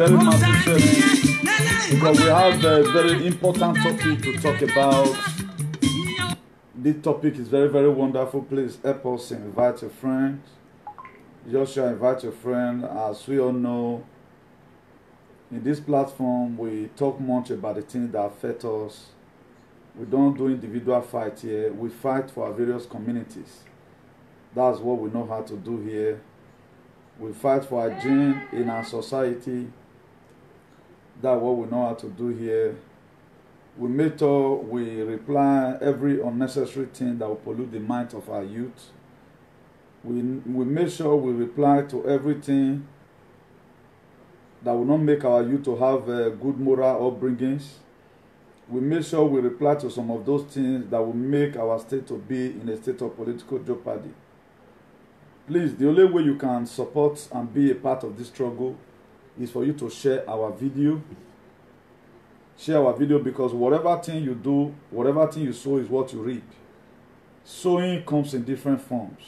very massive service because we have a very important topic to talk about. This topic is very, very wonderful. Please help us invite your friends. Joshua, invite your friend. As we all know, in this platform, we talk much about the things that affect us. We don't do individual fight here. We fight for our various communities. That's what we know how to do here. We fight for our gene in our society. That's what we know how to do here. We make sure we reply every unnecessary thing that will pollute the mind of our youth. We make sure we reply to everything that will not make our youth to have good moral upbringings. We make sure we reply to some of those things that will make our state to be in a state of political jeopardy. Please, the only way you can support and be a part of this struggle is for you to share our video. Share our video, because whatever thing you do, whatever thing you sow is what you reap. Sowing comes in different forms.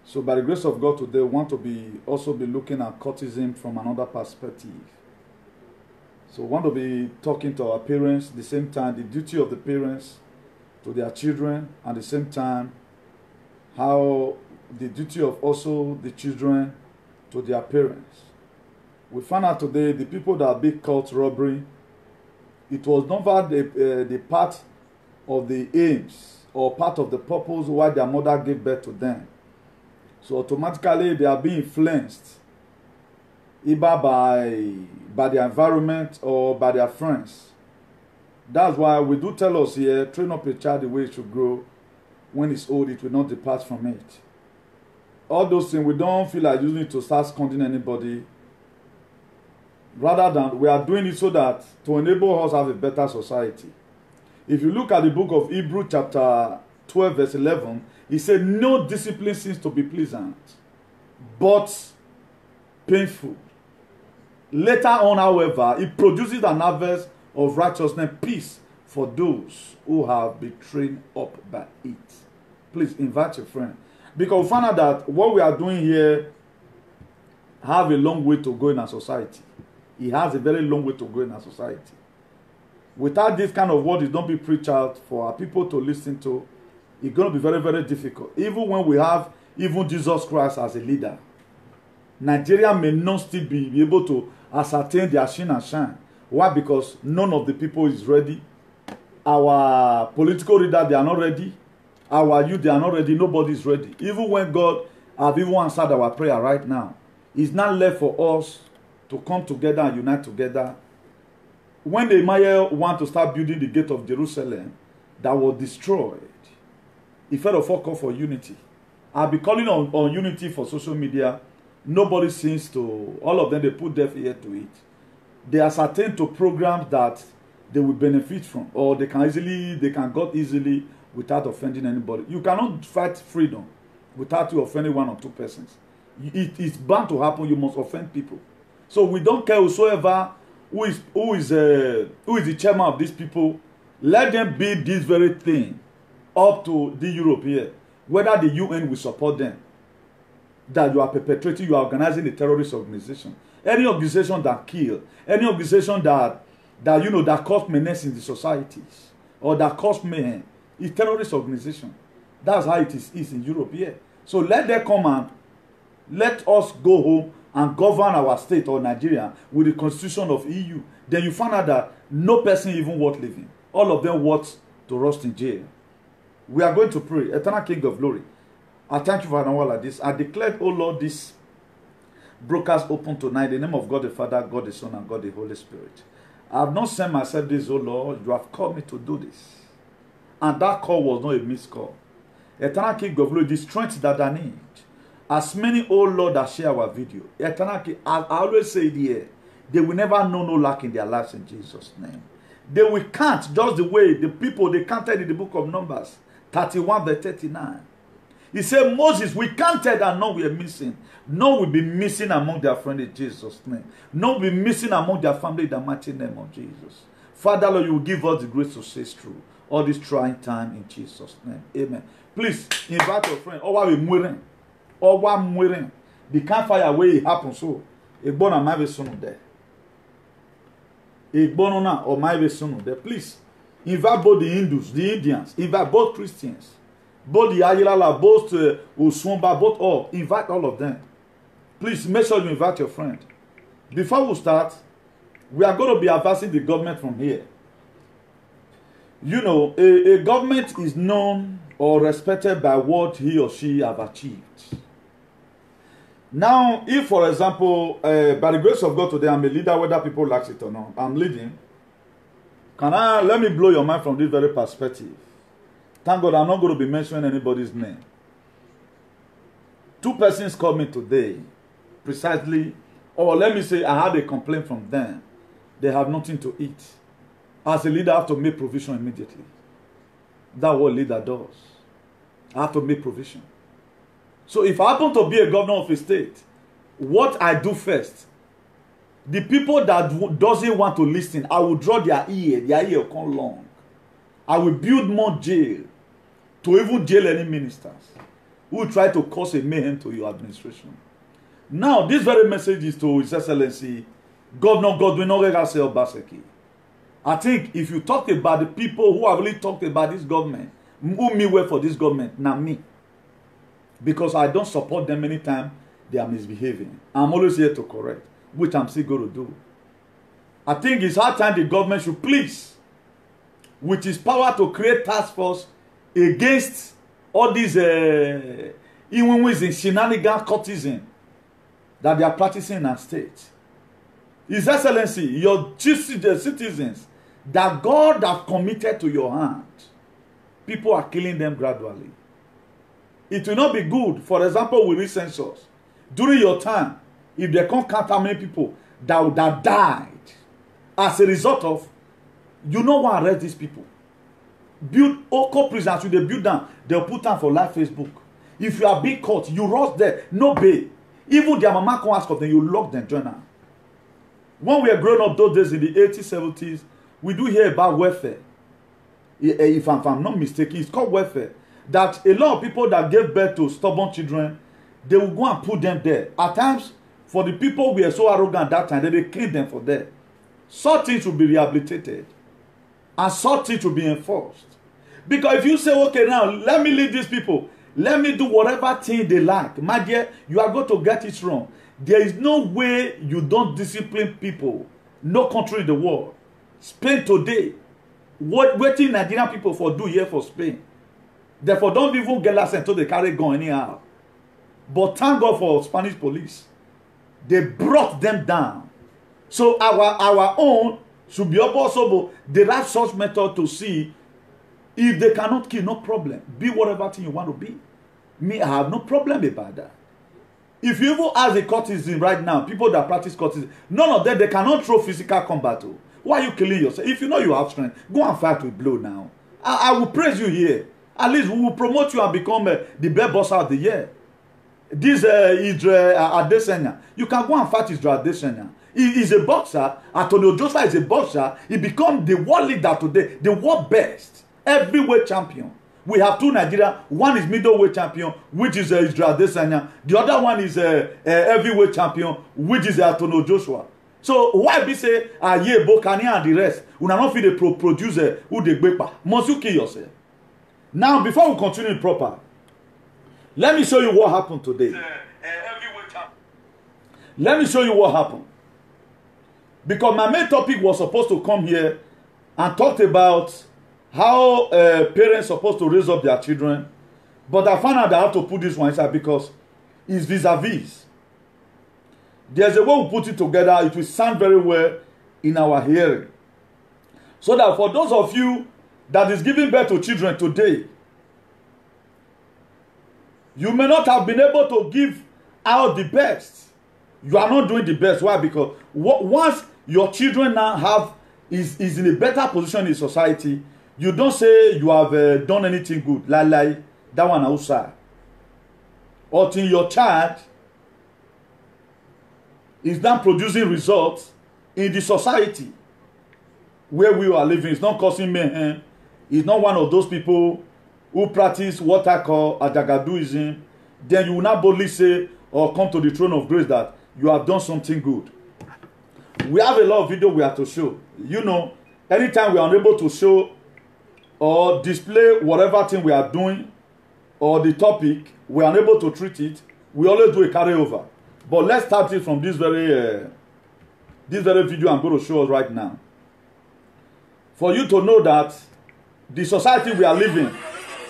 So by the grace of God today, we want to also be looking at cultism from another perspective. So we want to be talking to our parents, at the same time the duty of the parents to their children, and at the same time how the duty of also the children to their parents. We found out today the people that did cult robbery, it was never the part of the aims or part of the purpose why their mother gave birth to them. So automatically they are being influenced either by the environment or by their friends. That's why we do tell us here, train up a child the way it should grow. When it's old, it will not depart from it. All those things, we don't feel like using it to start scolding anybody. Rather than we are doing it so that to enable us to have a better society. If you look at the book of Hebrews chapter 12 verse 11, he said, no discipline seems to be pleasant, but painful. Later on, however, it produces an harvest of righteousness, peace for those who have been trained up by it. Please invite your friend. Because we found out that what we are doing here have a long way to go in our society. It has a very long way to go in our society. Without this kind of word, it don't be preached out for our people to listen to. It's going to be very, very difficult. Even when we have even Jesus Christ as a leader, Nigeria may not still be able to ascertain their shin and shine. Why? Because none of the people is ready. Our political leaders, they are not ready. Our youth, they are not ready. Nobody is ready. Even when God have even answered our prayer right now, it's not left for us to come together and unite together. When the Maya want to start building the gate of Jerusalem that was destroyed, he felt a call for unity. I'll be calling on unity for social media. Nobody seems to, all of them, they put deaf ear to it. They ascertain to programs that they will benefit from, or they can go easily without offending anybody. You cannot fight freedom without you offending one or two persons. It's bound to happen. You must offend people. So we don't care whosoever who is the chairman of these people. Let them be this very thing up to the Europe here. Whether the UN will support them, that you are perpetrating, you are organizing a terrorist organization. Any organization that kill, any organization that cause menace in the societies, or that cause mayhem, is terrorist organization. That's how it is in Europe here. So let them come and let us go home and govern our state or Nigeria with the constitution of EU. Then you find out that no person even worth living. All of them worth to rust in jail. We are going to pray. Eternal King of Glory, I thank you for an hour like this. I declare, oh Lord, this broadcast open tonight in the name of God the Father, God the Son, and God the Holy Spirit. I have not sent myself this, oh Lord. You have called me to do this. And that call was not a missed call. Eternal King of Glory, the strength that I need. As many, oh Lord, that share our video. Eternal King, I always say it here, they will never know no lack in their lives in Jesus' name. They will count just the way the people, they counted in the book of Numbers, 31 verse 39. He said, Moses, we counted and none were missing. None will be missing among their friends in Jesus' name. None will be missing among their family in the mighty name of Jesus. Father, Lord, you will give us the grace to say through all this trying time in Jesus' name. Amen. Please invite your friend. Oh, we're moving. Oh, we're moving. The campfire where it happens. So, a bona my son there. A bonona or my son there. Please Invite both the Hindus, the Indians, invite both Christians, both the Ayilala, both Uswamba, both all. Invite all of them. Please make sure you invite your friend. Before we start, we are going to be advancing the government from here. You know, a government is known or respected by what he or she have achieved. Now, if, for example, by the grace of God today, I'm a leader, whether people like it or not, I'm leading. Let me blow your mind from this very perspective. Thank God I'm not going to be mentioning anybody's name. 2 persons called me today, precisely, or let me say I had a complaint from them. They have nothing to eat. As a leader, I have to make provision immediately. That's what a leader does. I have to make provision. So if I happen to be a governor of a state, what I do first, the people that doesn't want to listen, I will draw their ear will come long. I will build more jail to even jail any ministers who will try to cause a mayhem to your administration. Now, this very message is to His Excellency, Governor Godwin Oregase Obaseki. I think if you talk about the people who have really talked about this government, who me well for this government, not me. Because I don't support them anytime they are misbehaving. I'm always here to correct, which I'm still going to do. I think it's hard time the government should please, with its power to create task force against all these shenanigan courtesan that they are practicing in our state. His Excellency, your citizens that God have committed to your hand, people are killing them gradually. It will not be good. For example, with recent census, during your time, if they can't count how many people that would have died as a result of, you know what, arrest these people. Build Oko prisons, they build down, they'll put down for live Facebook. If you are being caught, you rush there, no bail. Even their mama can't ask of them, you lock them, join them. When we are growing up those days in the 80s, 70s, we do hear about welfare. If I'm not mistaken, it's called welfare. That a lot of people that gave birth to stubborn children, they will go and put them there. At times, for the people who were so arrogant that time, they kill them for that. Such things will be rehabilitated. And such things will be enforced. Because if you say, okay, now, let me lead these people. Let me do whatever thing they like. My dear, you are going to get it wrong. There is no way you don't discipline people. No country in the world. Spain today. What waiting Nigerian people for do here for Spain? Therefore, don't even get last until they carry gun anyhow. But thank God for Spanish police. They brought them down. So our own should be possible. They have such method to see if they cannot kill, no problem. Be whatever thing you want to be. Me, I have no problem about that. If you even ask the courtesan right now, people that practice courtesan, none of them, they cannot throw physical combat. Why are you killing yourself? If you know you have strength, go and fight with blow now. I will praise you here. At least we will promote you and become the best boss of the year. This Idre Adesanya, you can go and fight Idre Adesanya. He is a boxer. Antonio Joshua is a boxer. He become the world leader today, the world best, heavyweight champion. We have 2 Nigeria. One is middleweight champion, which is Idre Adesanya. The other one is heavyweight champion, which is Antonio Joshua. So why be say yeah, Bokani and the rest? We not fit the producer who they gbepa. Must you kill yourself? Now, before we continue proper, let me show you what happened today. Let me show you what happened. Because my main topic was supposed to come here and talk about how parents are supposed to raise up their children. But I found out that I have to put this one inside because it's vis-a-vis. There's a way we put it together. It will sound very well in our hearing. So that for those of you that is giving birth to children today, you may not have been able to give out the best. You are not doing the best. Why? Because once your children now is in a better position in society, you don't say you have done anything good. Like that one outside. Until your child is now producing results in the society where we are living. It's not causing mayhem. It's not one of those people who practice what I call Adagaduism. Then you will not boldly say or come to the throne of grace that you have done something good. We have a lot of video we have to show. You know, anytime we are unable to show or display whatever thing we are doing or the topic, we are unable to treat it, we always do a carryover. But let's start it from this very video I'm going to show us right now. For you to know that the society we are living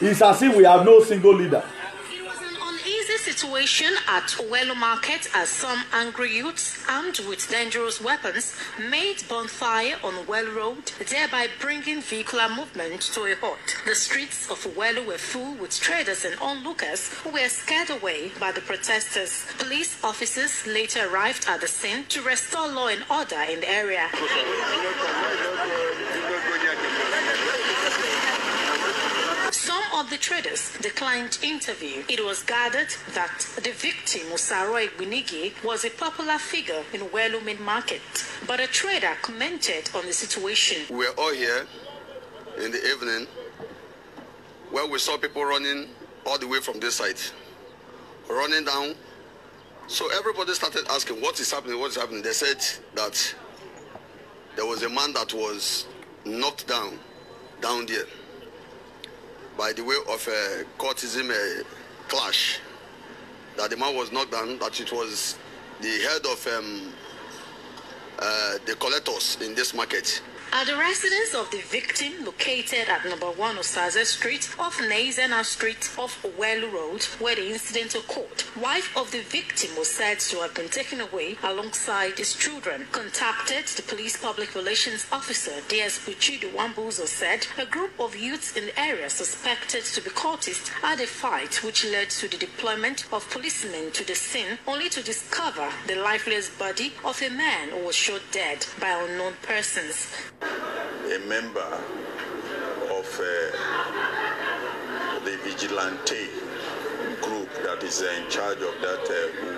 is as if we have no single leader. It was an uneasy situation at Owelo Market as some angry youths armed with dangerous weapons made bonfire on Owelo Road, thereby bringing vehicular movement to a halt. The streets of Owelo were full with traders and onlookers who were scared away by the protesters. Police officers later arrived at the scene to restore law and order in the area. Some of the traders declined interview. It was gathered that the victim, Usaro Igbinigi, was a popular figure in Owelo Main Market, but a trader commented on the situation. We were all here in the evening where we saw people running all the way from this side, running down. So everybody started asking, what is happening, what is happening? They said that there was a man that was knocked down there, by the way of a courtesan clash, that the man was knocked down, that it was the head of the collectors in this market. At the residence of the victim, located at number 1 Osaze Street off Naizena Street off Owelo Road, where the incident occurred, wife of the victim was said to have been taken away alongside his children. Contacted the police public relations officer, DSP Chidu Wambuzo, said a group of youths in the area suspected to be cultists had a fight which led to the deployment of policemen to the scene, only to discover the lifeless body of a man who was shot dead by unknown persons. A member of the vigilante group that is in charge of that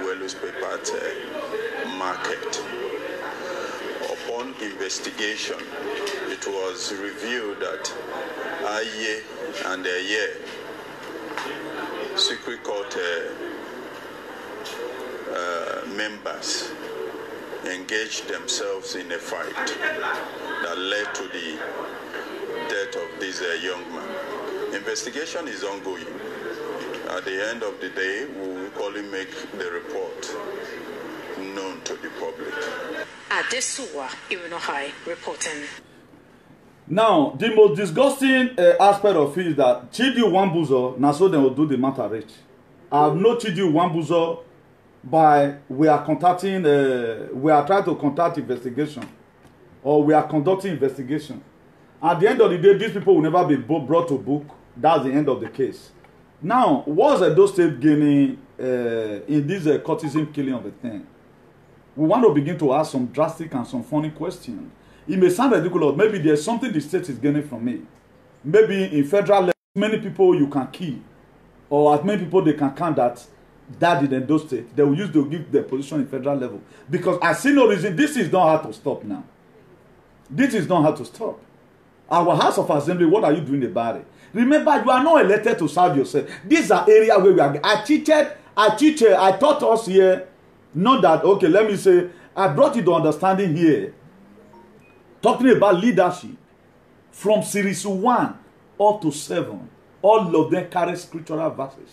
Uwelu's paper market. Upon investigation, it was revealed that Aye and Aye secret court members engaged themselves in a fight that led to the death of this young man. Investigation is ongoing. At the end of the day, we will only make the report known to the public. Adesuwa Iwinohai reporting. Now, the most disgusting aspect of it is that Chidi Wambuzo, now so they will do the matter rich. I have no Chidi Wambuzo by we are trying to contact investigation, or we are conducting investigation. At the end of the day, these people will never be brought to book. That's the end of the case. Now, what's Edo State gaining in this courtesan killing of a thing? We want to begin to ask some drastic and some funny questions. It may sound ridiculous. Maybe there's something the state is gaining from it. Maybe in federal level, many people you can kill, or as many people they can count that in Edo State, they will use to give their position in federal level. Because I see no reason. This is not how to stop now. This is not how to stop. Our House of Assembly, what are you doing about it? Remember, you are not elected to serve yourself. These are areas where we are. I taught us here, not that, okay, let me say, I brought you to understanding here, talking about leadership from series 1 up to 7. All of them carry scriptural verses.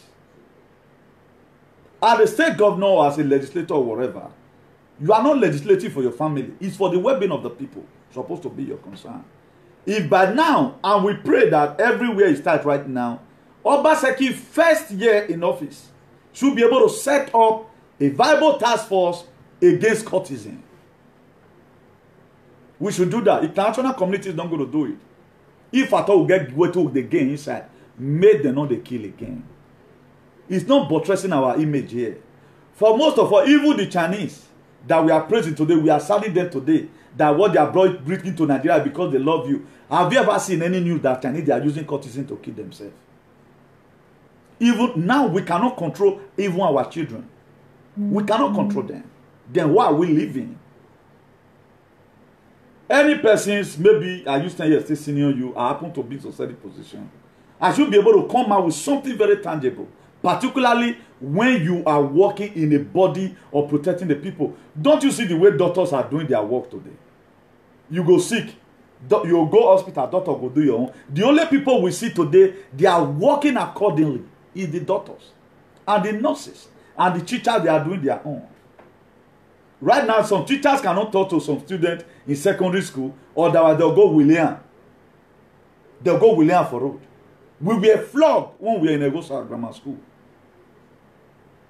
As a state governor or as a legislator or whatever, you are not legislating for your family. It's for the well-being of the people. It's supposed to be your concern. If by now, and we pray that everywhere is tight right now, Obaseki first year in office should be able to set up a viable task force against courtesan. We should do that. International community is not going to do it. If at all we get way to the game inside, make them not the kill again. It's not buttressing our image here. For most of us, even the Chinese that we are praising today, we are selling them today, that what they are bringing to Nigeria because they love you. Have you ever seen any news that Chinese they are using courtesan to kill themselves? Even now, we cannot control even our children. We cannot control them. Then why are we living? Any persons, maybe I used 10 years still senior you, I happen to be in society position, I should be able to come out with something very tangible. Particularly when you are working in a body of protecting the people. Don't you see the way doctors are doing their work today? You go sick, You go hospital, doctor go do your own. The only people we see today, they are working accordingly, is the doctors and the nurses and the teachers. They are doing their own. Right now, some teachers cannot talk to some students in secondary school, or they'll go William. They'll go William for road. We were flogged when we were in Egosa Grammar School.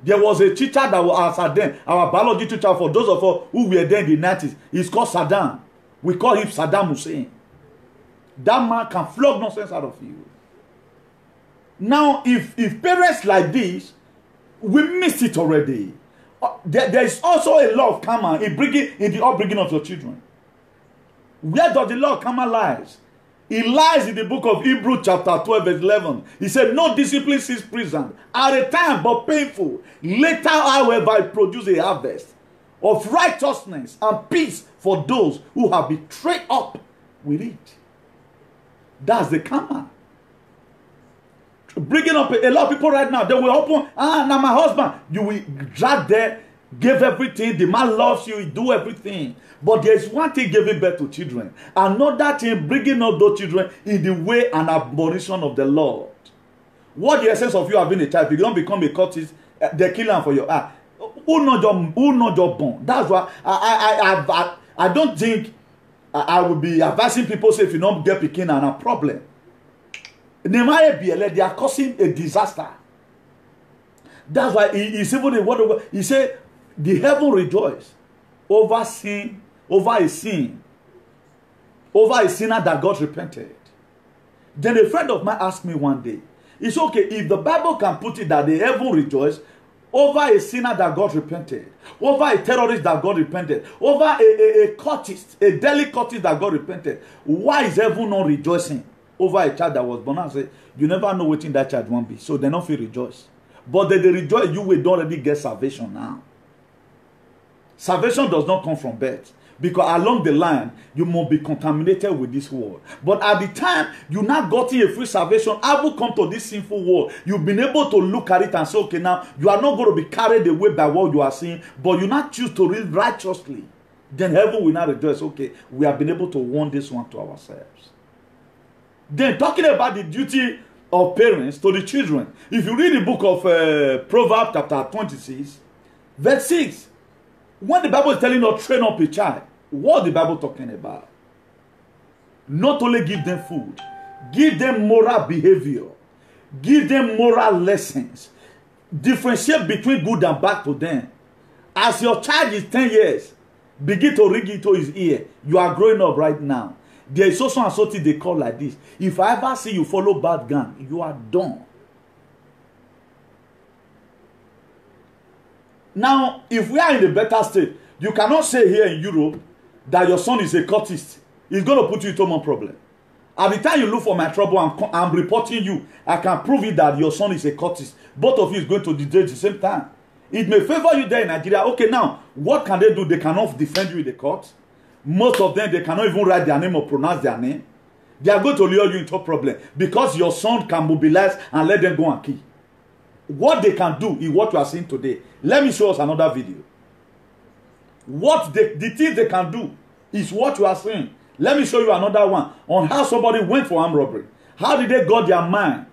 There was a teacher that was Saddam, our biology teacher, for those of us who were there in the 90s. He's called Saddam. We call him Saddam Hussein. That man can flog nonsense out of you. Now, if parents like this, we missed it already. There is also a law of karma in the upbringing of your children. Where does the law of karma lies? It lies in the book of Hebrews chapter 12 verse 11. He said, no discipline ceases prison, at a time but painful. Later, however, it produces a harvest of righteousness and peace for those who have been trained up with it. That's the karma. Bringing up a lot of people right now, they will open, now my husband, you will drag there, give everything, the man loves you, he do everything. But there is one thing giving birth to children. Another thing bringing up those children in the way and admonition of the Lord. What the essence of you having a child, if you don't become a cultist, they kill him for your eye. Who not your bone? That's why I don't think I will be advising people say if you don't get picking and a problem. They are causing a disaster. That's why he's even the word. He said, the heaven rejoice over sin, over a sinner that God repented. Then a friend of mine asked me one day, it's okay if the Bible can put it that the heaven rejoice over a sinner that God repented, over a terrorist that God repented, over a cultist, a deadly cultist that God repented. Why is heaven not rejoicing over a child that was born? I say, you never know what that child won't be, so they don't feel rejoice. But they rejoice, you will already get salvation now. Salvation does not come from birth. Because along the line, you must be contaminated with this world. But at the time, you now got a free salvation, I will come to this sinful world. You've been able to look at it and say, okay, now, you are not going to be carried away by what you are seeing, but you now choose to live righteously. Then heaven will now rejoice, okay, we have been able to warn this one to ourselves. Then talking about the duty of parents to the children. If you read the book of Proverbs chapter 26, verse 6, when the Bible is telling us train up a child, what is the Bible talking about? Not only give them food, give them moral behavior, give them moral lessons, differentiate between good and bad to them. As your child is 10 years, begin to ring it to his ear. You are growing up right now. There is also something they call like this. If I ever see you follow bad gang, you are done. Now, if we are in a better state, you cannot say here in Europe that your son is a cultist. He's going to put you into more problem. At the time you look for my trouble, I'm reporting you. I can prove it that your son is a cultist. Both of you is going to the jail at the same time. It may favor you there in Nigeria. Okay, now, what can they do? They cannot defend you in the court. Most of them, they cannot even write their name or pronounce their name. They are going to lure you into a problem because your son can mobilize and let them go and kill. What they can do is what you are seeing today. Let me show us another video. What the things they can do is what you are seeing. Let me show you another one on how somebody went for armed robbery. How did they got their mind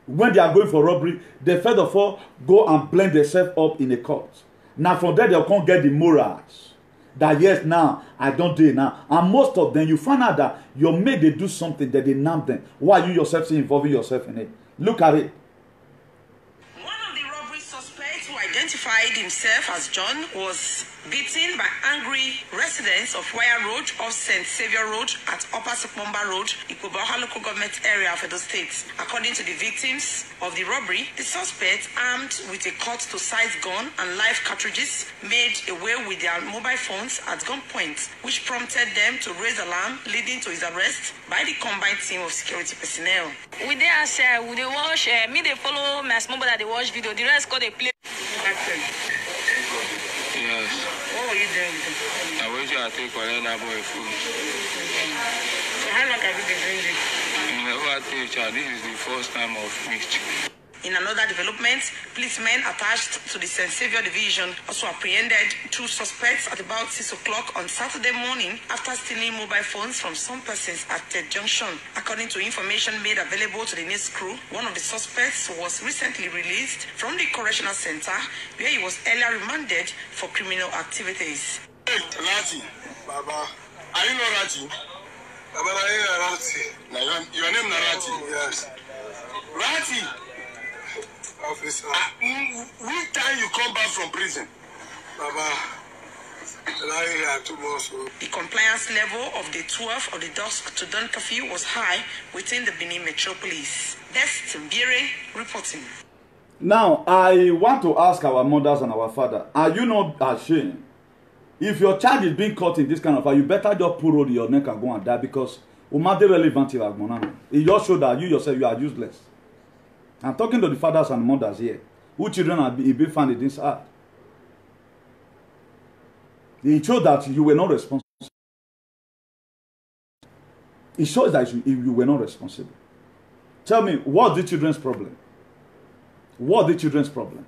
when they are going for robbery? They first of all go and blend themselves up in a court. Now from there they can't get the morals. That yes, now I don't do it now. And most of them, you find out that your mate they do something that they numb them. Why you yourself involving yourself in it? Look at it. Identified himself as John was beaten by angry residents of Wire Road off St. Saviour Road at Upper Sukmumba Road, Ikoboha local government area of Edo State. According to the victims of the robbery, the suspect, armed with a cut-to-size gun and live cartridges, made away with their mobile phones at gunpoint, which prompted them to raise alarm, leading to his arrest by the combined team of security personnel. We dey as we dey watch, me dey follow my small brother dey watch video. The rest go dey play. Yes. What were you doing with him? I wish I take that boy food. So how long have you been doing this? Never teach her. This is the first time of meet. In another development, policemen attached to the St. Saviour Division also apprehended 2 suspects at about 6 o'clock on Saturday morning after stealing mobile phones from some persons at the junction. According to information made available to the news crew, one of the suspects was recently released from the correctional center where he was earlier remanded for criminal activities. Hey, Rati, Baba, are you not Rati? Baba, I am Rati. Your name is Rati? Yes. Rati! Officer. Which time you come back from prison? Baba, the compliance level of the 12 of the dusk to dawn curfew was high within the Benin metropolis. That's Timbire reporting. Now, I want to ask our mothers and our father, are you not ashamed? If your child is being caught in this kind of, you better just pull on your neck and go and die, because relevant it just shows that you yourself, you are useless. I'm talking to the fathers and mothers here, who children are being found in this earth. It shows that you were not responsible. It shows that you were not responsible. Tell me, what's the children's problem? What's the children's problem?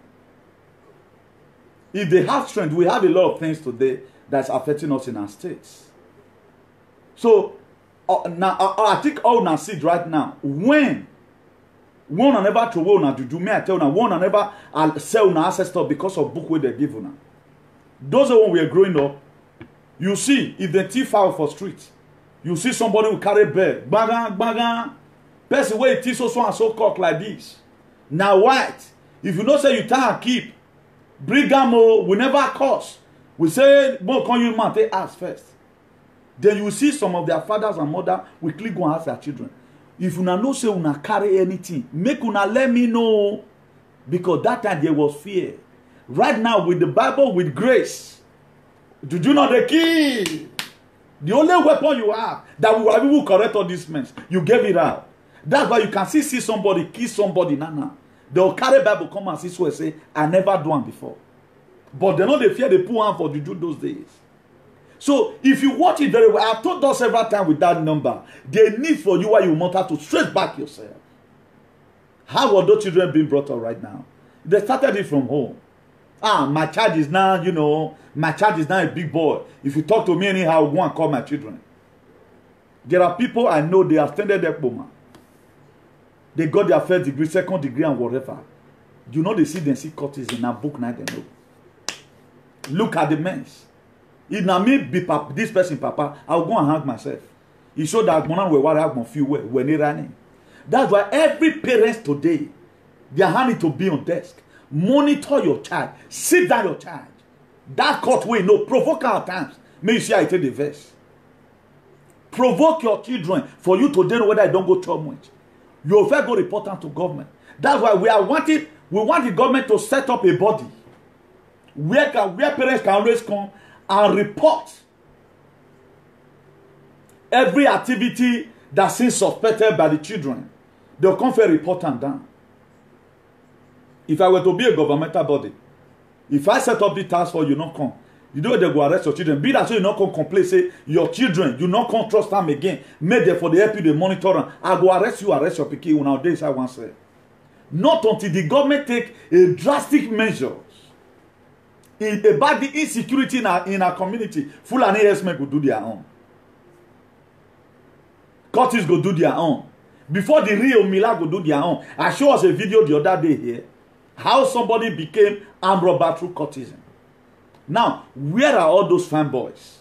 If they have strength, we have a lot of things today that's affecting us in our states. So, now I think all now see right now, when one and never to one to do me, I tell now one and never sell na ancestor because of book where they give now. Those are when we are growing up. You see, if the thief out for street, you see somebody who carry bag, bagan, person where it is so and so cock like this. Now white, if you know say you can't keep, brigamo will never cost. We say, more can you man take ask first. Then you see some of their fathers and mothers quickly go and ask their children. If you know say una carry anything, make una let me know. Because that time there was fear. Right now with the Bible, with grace, did you know the key? The only weapon you have that will able to correct all these men, you gave it out. That's why you can see somebody kill somebody now. They'll carry Bible come and see so and say, I never done before. But they know they fear the poor hand for the do those days. So if you watch it very well, I've told us several times with that number, they need for you while you want to straight back yourself. How are those children being brought up right now? They started it from home. My child is now, you know, my child is now a big boy. If you talk to me anyhow, I'll go and call my children. There are people I know, they have attended their diploma. They got their first degree, second degree, and whatever. You know, they see courses in a book now, they know. Look at the mess. If now me be this person, Papa, I'll go and hang myself. He showed that one will have my few when they running. That's why every parent today, their hand need to be on desk. Monitor your child. Sit down your child. That court way, no, provoke our times. May you see I take the verse. Provoke your children for you to know whether I don't go too much. You first go report them to government. That's why we want the government to set up a body where parents can always come and report every activity that seems suspected by the children. They'll come for a report and down. If I were to be a governmental body, if I set up the task force, you not come. You know they go arrest your children. Be that so you not come complain, say your children, you not come trust them again. Make them for the help you, they monitor them. I go arrest you, arrest your pikin. Nowadays, I want to say. Not until the government take a drastic measures about the insecurity in our community. Fulani herdsmen will do their own. Curtis go do their own. Before the real Mila go do their own. I showed us a video the other day here. How somebody became armed robber through courtesan. Now, where are all those fanboys?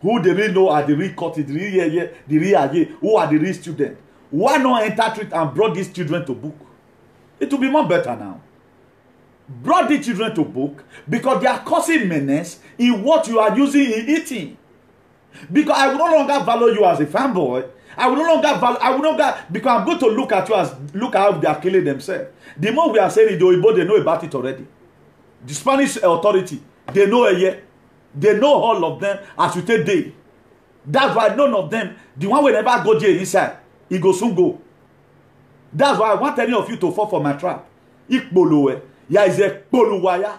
Who they really know are the real courtists, the real who are the real students? Why not enter it and brought these children to book? It will be more better now. Brought the children to book because they are causing menace in what you are using in eating. Because I will no longer value you as a fanboy. I will no longer because I'm going to look at you as look at how they are killing themselves. The more we are saying it, they know about it already. The Spanish authority, they know it yet. They know all of them as you take day. That's why none of them, the one will never go jail inside, he go soon go. That's why I want any of you to fall for my trap. Ikbolowe, ya is a poluwaya.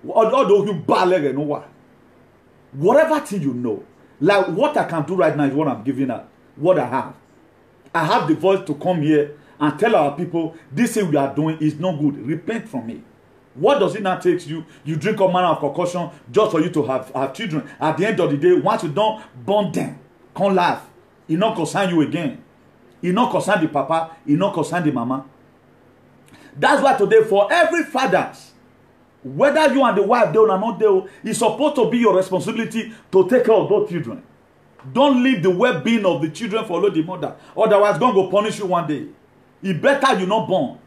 Although you balere no wa. Whatever thing you know, like what I can do right now is what I'm giving out. What I have the voice to come here and tell our people, this thing we are doing is not good. Repent from it. What does it now take you? You drink all manner of concussion just for you to have children. At the end of the day, once you don't bond them, can't laugh. It not concern you again. It not concern the papa. It not concern the mama. That's why today, for every fathers, whether you and the wife there or not there, it's supposed to be your responsibility to take care of those children. Don't leave the well-being of the children follow the mother. Otherwise, God will punish you one day. It better you not born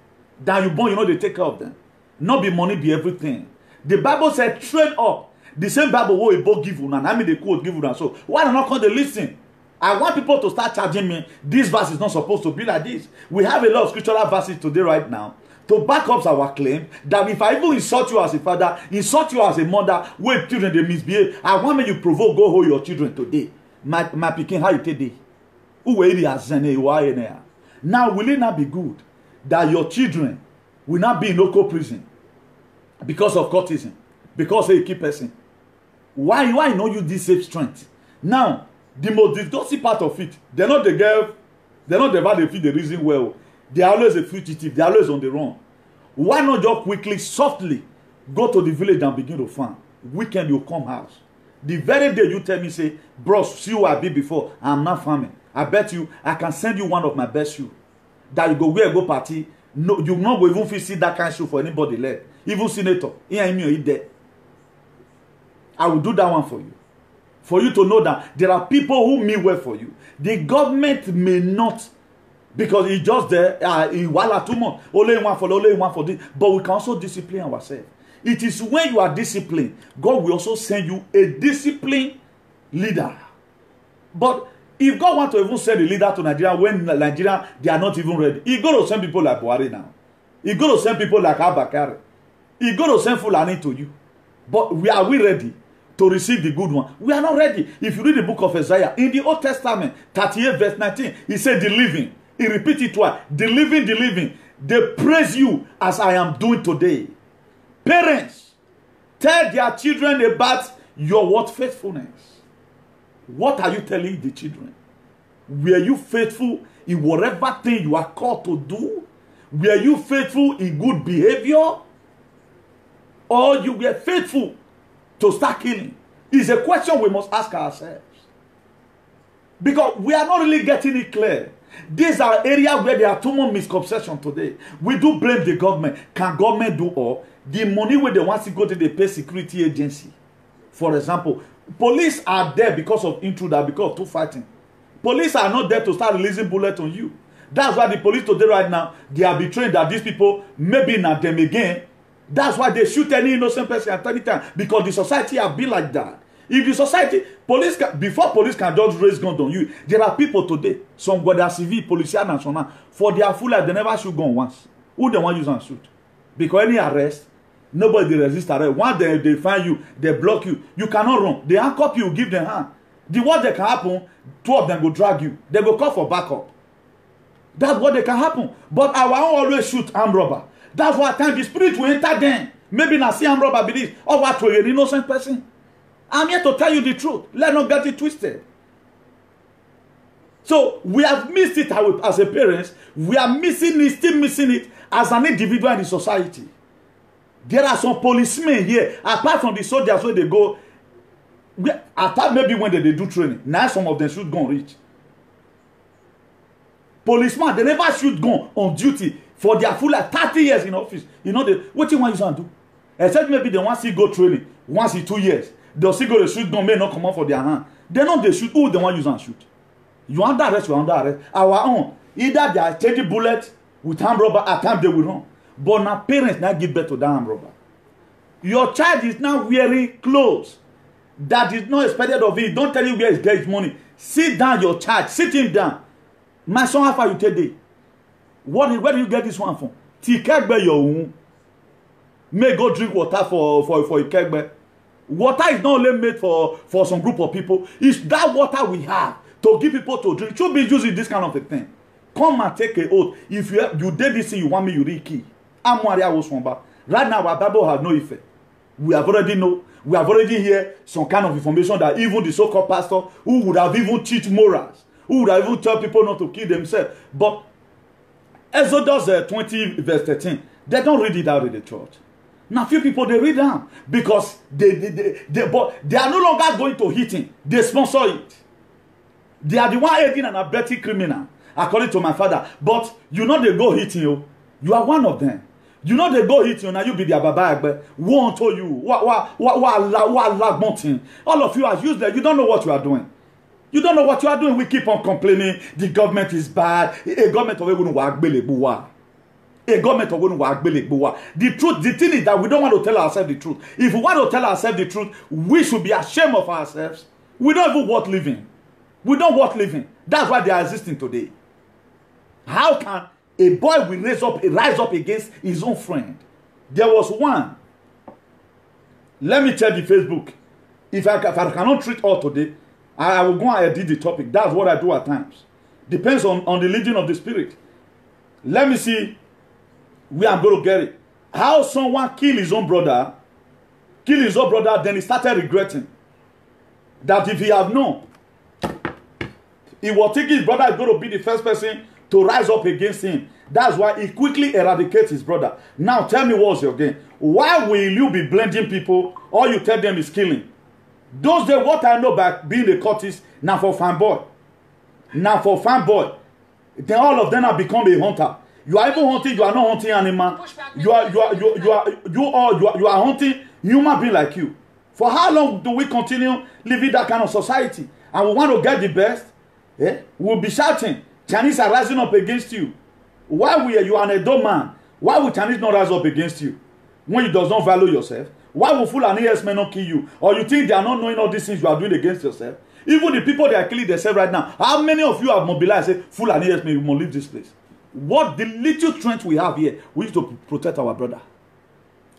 than you born, you know, they take care of them. Not be money, be everything. The Bible said, train up. The same Bible will both give you, and I mean the quote give you. And so, why not come to listen? I want people to start charging me. This verse is not supposed to be like this. We have a lot of scriptural verses today right now to back up our claim that if I even insult you as a father, insult you as a mother, when children they misbehave, I want me you provoke, go hold your children today. My picking, how you today? Now, will it not be good that your children will not be in local prison because of courtesan, because they keep person? Why know you this safe strength? Now, the most disgusting part of it, they're not the girl, they're not the bad, they feel the reason well. They're always a fugitive, they're always on the run. Why not just quickly, softly go to the village and begin to farm? Weekend you come house. The very day you tell me, say, bros, see who I be before, I'm not farming. I bet you, I can send you one of my best shoes. That you go wear, go party. No, you not go even see that kind of shoe for anybody left. Even senator. I will do that one for you. For you to know that there are people who mean well for you. The government may not, because it's just there, too much. Only one for this. But we can also discipline ourselves. It is when you are disciplined, God will also send you a disciplined leader. But if God wants to even send a leader to Nigeria when Nigeria, they are not even ready, He's going to send people like Buhari now. He's going to send people like Abakari. He's going to send Fulani to you. But are we ready to receive the good one? We are not ready. If you read the book of Isaiah, in the Old Testament, 38 verse 19, he said the living. He repeated twice. The living. They praise you as I am doing today. Parents, tell their children about your what faithfulness. What are you telling the children? Were you faithful in whatever thing you are called to do? Were you faithful in good behavior? Or you were faithful to start killing? It's a question we must ask ourselves. Because we are not really getting it clear. These are areas where there are too much misconception today. We do blame the government. Can government do all? The money where they want to go to the pay security agency. For example, police are there because of intruder, because of two fighting. Police are not there to start releasing bullets on you. That's why the police today right now, they are betraying that these people, maybe not them again. That's why they shoot any innocent person at any time. Because the society have been like that. If the society, before police can just raise guns on you, there are people today, some Guardia Civil, Policial National, for their full life, they never shoot gun once. Who they want to use and shoot? Because any arrest, nobody resist arrest. Once they find you, they block you. You cannot run. They handcuff you, give them hand. The worst that can happen, two of them go drag you. They go call for backup. That's what they can happen. But our own always shoot armed robber. That's why at times the spirit will enter them. Maybe not see armed robber be this. Or what to an innocent person. I'm here to tell you the truth. Let's not get it twisted. So we have missed it as a parents. We are missing it, still missing it as an individual in the society. There are some policemen here, apart from the soldiers where they go, apart maybe when they do training. Now some of them shoot gun reach. Policemen, they never shoot gun on duty for their full life, 30 years in office. You know, what you want you to do? Except maybe they want to see go training once in 2 years. They'll see go to shoot gun, may not come out for their hand. They know they shoot. Who they want use and shoot? You under arrest, you under arrest. Our own. Either they are changing bullets with armed robber, at times they will run. But now parents now give birth to that armed robber. Your child is now wearing clothes that is not expected of you. Don't tell you where he gets his money. Sit down your child. Sit him down. My son, how far you take day? Where do you get this one from? Tikegbe your own. May go drink water for Ikegbe. Water is not only made for some group of people. It's that water we have to give people to drink. Should be using this kind of a thing. Come and take an oath. If you did this thing, you want me, you read key. Right now, our Bible has no effect. We have already heard some kind of information that even the so-called pastor who would have even teach morals, who would have even tell people not to kill themselves. But Exodus 20 verse 13. They don't read it out in the church. Now few people they read down because but they are no longer going to hit him. They sponsor it. They are the one aiding and abetting criminal, according to my father. But you know they go hitting you. You are one of them. You know they go hitting you. Now you be their baba. Won't tell you. All of you are useless. You don't know what you are doing. You don't know what you are doing. We keep on complaining. The government is bad. A government of the truth, the thing is that we don't want to tell ourselves the truth. If we want to tell ourselves the truth, we should be ashamed of ourselves. We don't even worth living. We don't worth living. That's why they are existing today. How can a boy will rise up against his own friend? There was one. Let me tell the Facebook. If I cannot treat all today, I will go and edit the topic. That's what I do at times. Depends on the leading of the Spirit. Let me see where I'm going to get it. How someone killed his own brother, then he started regretting. That if he had known, he was thinking his brother is going to be the first person to rise up against him. That's why he quickly eradicates his brother. Now tell me what's your game. Why will you be blending people? All you tell them is killing. Those days, what I know by being a cultist, now for fanboy. Now for fanboy. Then all of them have become a hunter. You are even hunting, you are not hunting animal. You are hunting human being like you. For how long do we continue living that kind of society? And we want to get the best? Eh? We'll be shouting. Chinese are rising up against you. Why you are an adult man? Why will Chinese not rise up against you? When you does not value yourself? Why will Fulani men not kill you? Or you think they are not knowing all these things you are doing against yourself? Even the people that are killing themselves right now, how many of you have mobilized and say, Fulani men, we must leave this place? What the little strength we have here, we need to protect our brother.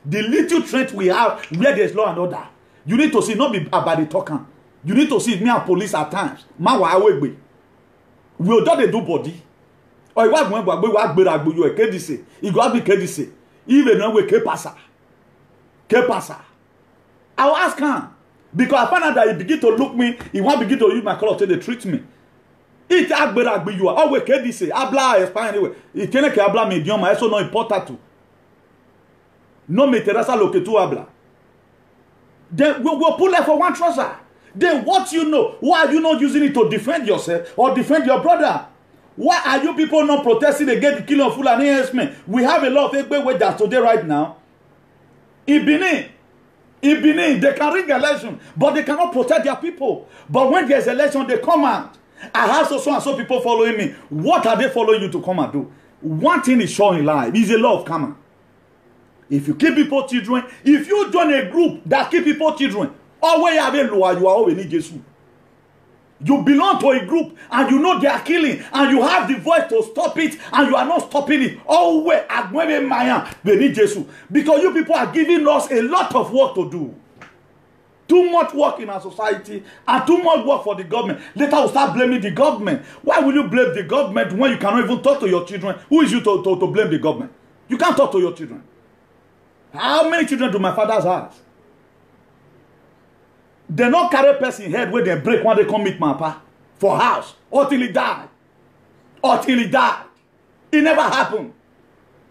The little strength we have where there is law and order. You need to see, not be about the talking. You need to see me and police at times. Man, why we will not do body. Or what when we work better, you a KDC. You got to be KDC. Even when we K-passa. I will ask him. Because I found out that he begin to look me, he want to begin to use my color to treat me. It agbera you are always KDC. Habla España anyway. Y tiene que hablar mi idioma, eso no importa tú. No me interesa lo que tú habla. Then we'll pull that for one trouser. Then what you know? Why are you not using it to defend yourself or defend your brother? Why are you people not protesting against the killing of Fulani herdsmen? We have a lot of Egbe wedges today right now. In Benin, they can rig election, but they cannot protect their people. But when there's election, they come out. I have so and so people following me. What are they following you to come and do? One thing is sure in life. It's a law of karma. If you keep people children, if you join a group that keep people children, always have a law, you are always need Jesus. You belong to a group and you know they are killing and you have the voice to stop it and you are not stopping it. Always, they need Jesus. Because you people are giving us a lot of work to do. Too much work in our society and too much work for the government. Later we'll start blaming the government. Why will you blame the government when you cannot even talk to your children? Who is you to blame the government? You can't talk to your children. How many children do my father's have? They not carry person head where they break when they come meet my papa for house until he died. Until he died. It never happened.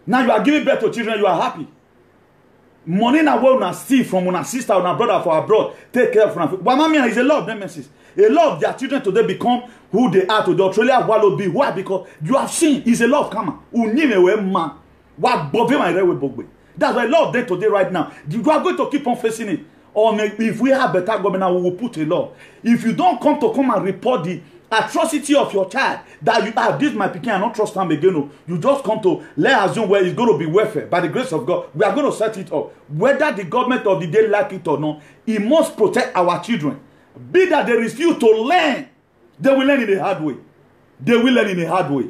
Now you are giving birth to children, you are happy. Money na where una steal from una sister, una brother for abroad. Take care of una. But mamia is a lot of them messages. A lot of their children today become who they are today. Australia wallow be. Why? Because you have seen it's a lot of karma. Man. That's why a lot of them today right now. You are going to keep on facing it. Or if we have better government, we will put a law. If you don't come and report the atrocity of your child, that you are this my picking and not trust him again. You just come to let assume where it's going to be welfare. By the grace of God, we are going to set it up. Whether the government of the day like it or not, it must protect our children. Be that they refuse to learn, they will learn in a hard way. They will learn in a hard way.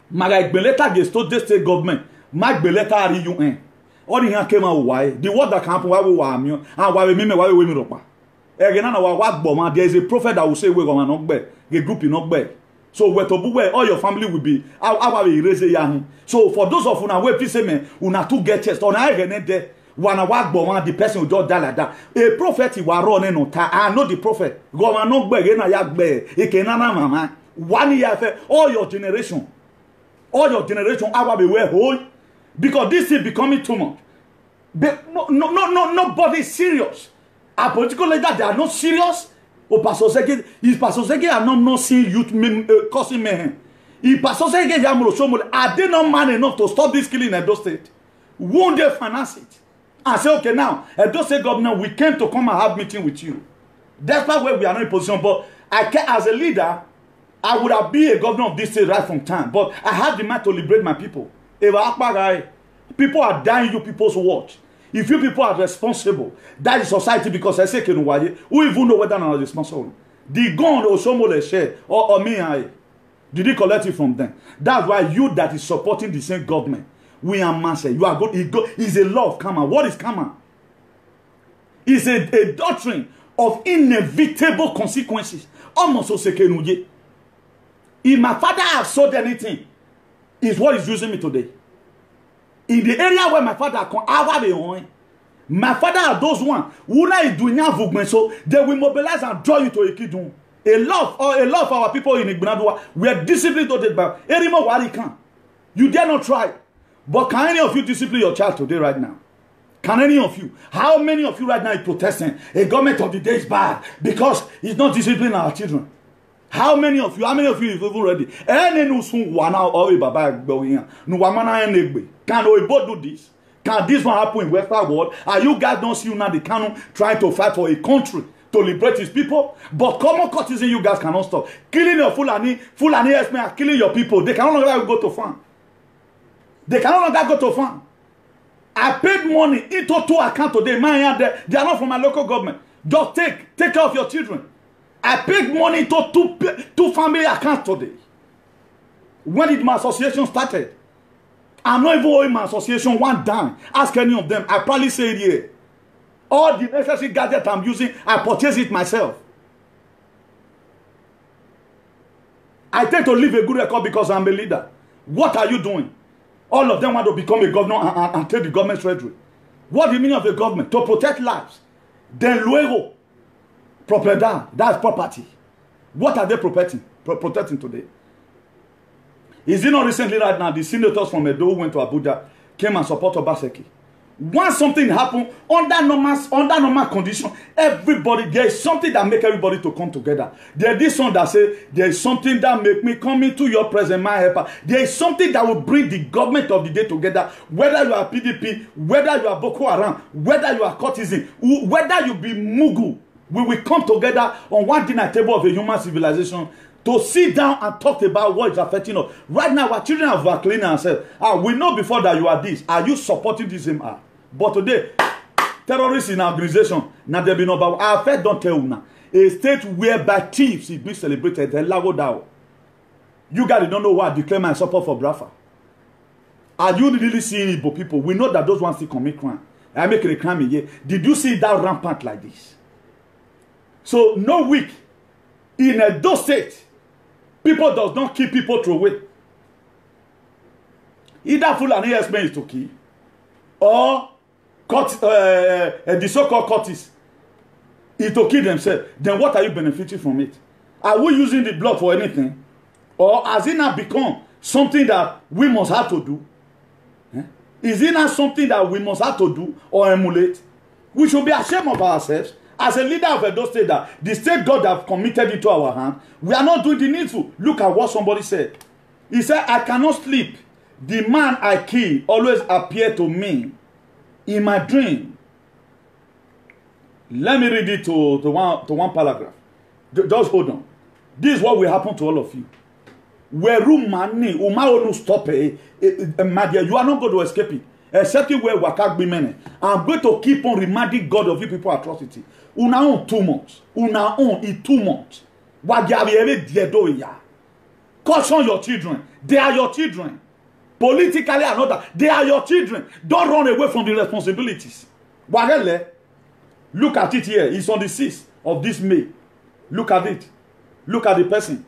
Maga Beleta gets to the state government. Mag Beleta are UN. All the came out why the word that can happen why we were and why we mean why we mean ropa. Again, there is a prophet that will say we're gonna not bear, a group in not bear. So where to where all your family will be. How we erase a so for those of una where please say me, una two get chest on I there. One walk bomb, the person will just die like that. A prophet he was running on time. I know the prophet. Go on no bear, na yak bear. He can mama. 1 year after all your generation. All your generation I will be well whole. Because this is becoming too much. Nobody is serious. Our political leaders, they are not serious. Or Pastor Zeke, is Pastor Zeke are not seeing youth causing mayhem. If Pastor Zeke are they not man enough to stop this killing in Edo State? Won't they finance it? And say, okay, now, Edo State governor, we came to come and have meeting with you. That's not where we are not in position. But I can, as a leader, I would have been a governor of this state right from time. But I have the mind to liberate my people. People are dying, you people's watch. If you people are responsible, that is society, because I say, who even know whether or not are responsible? The gun or Somole share or me, did he collect it from them? That's why you that is supporting the same government, we are master. You are good. It's a law of karma. What is karma? It's a doctrine of inevitable consequences. Almost so sekenuye. If my father has sold anything, is what is using me today. In the area where my father come, my father are those one who is doing so they will mobilize and draw you to a kidun. A lot of our people in Igbinadua, we are disciplined to by Erimo Warikan. You dare not try. But can any of you discipline your child today right now? Can any of you? How many of you right now are protesting? A government of the day is bad because it's not disciplining our children. How many of you? How many of you is even ready? Can Oibo do this? Can this one happen in Western world? Are you guys don't see now the canon trying to fight for a country to liberate his people? But common courtesan you guys cannot stop. Killing your Fulani herdsmen are killing your people. They can no longer go to farm. They can no longer go to farm. I paid money into 2 accounts today. Man, they are not from my local government. Just take care of your children. I paid money into two family accounts today. When did my association started? I'm not even owing my association one dime. Ask any of them. I probably say it here. All the necessary gadget I'm using, I purchase it myself. I tend to leave a good record because I'm a leader. What are you doing? All of them want to become a governor and take the government's treasury. What do you mean of a government? To protect lives. Then luego, propriedad, that's property. What are they protecting today? Is it not recently right now, the senators from Edo who went to Abuja came and supported Obaseki? Once something happened, under normal condition, everybody, there is something that make everybody to come together. There is this one that say, there is something that make me come into your presence, my helper. There is something that will bring the government of the day together, whether you are PDP, whether you are Boko Haram, whether you are courtesan, whether you be Mugu, we will come together on one dinner table of a human civilization to sit down and talk about what is affecting us. Right now, our children have vaccinated ourselves. We know before that you are this. Are you supporting this same act? But today, terrorists in our organization, now there be no about our faith don't tell you now. A state whereby thieves is being celebrated, the Lago Dao. You guys don't know why I declare my support for Brafa. Are you really seeing Igbo people? We know that those ones still commit crime. I make a crime here. Did you see that rampant like this? So no week in Edo State, people does not keep people through away. Either Fulani herdsmen is to kill, or the so-called courtists is to kill themselves. Then what are you benefiting from it? Are we using the blood for anything? Or has it not become something that we must have to do? Is it not something that we must have to do or emulate? We should be ashamed of ourselves. As a leader of Edo State, that the state God have committed into our hand, we are not doing the needful. Look at what somebody said. He said, I cannot sleep. The man I kill always appear to me in my dream. Let me read it to one paragraph. Just hold on. This is what will happen to all of you. Where mani umaonu stop Madia, you are not going to escape it. Except where wakak be many. I'm going to keep on reminding God of you people atrocity. Una own 2 months. Una own in 2 months. Caution your children. They are your children. Politically and other, they are your children. Don't run away from the responsibilities. Look at it here. It's on the 6th of this May. Look at it. Look at the person.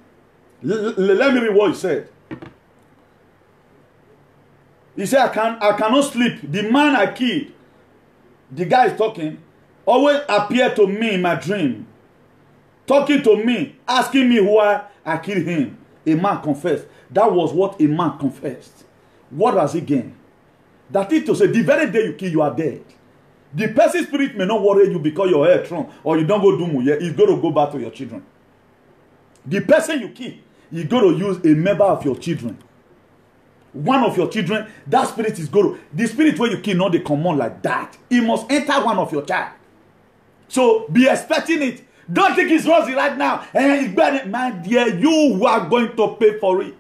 Let me read what he said. He said, I cannot sleep. The man I killed, the guy is talking, always appear to me in my dream. Talking to me, asking me why I killed him. a man confessed. That was what a man confessed. What has he gained? That is to say, the very day you kill, you are dead. The person's spirit may not worry you because your hair strong or you don't go do muye. It's going to go back to your children. The person you kill, you're going to use a member of your children. One of your children, that spirit is going to, the spirit where you kill, not they come on like that. It must enter one of your child. So be expecting it. Don't think it's rosy right now. My dear, you are going to pay for it.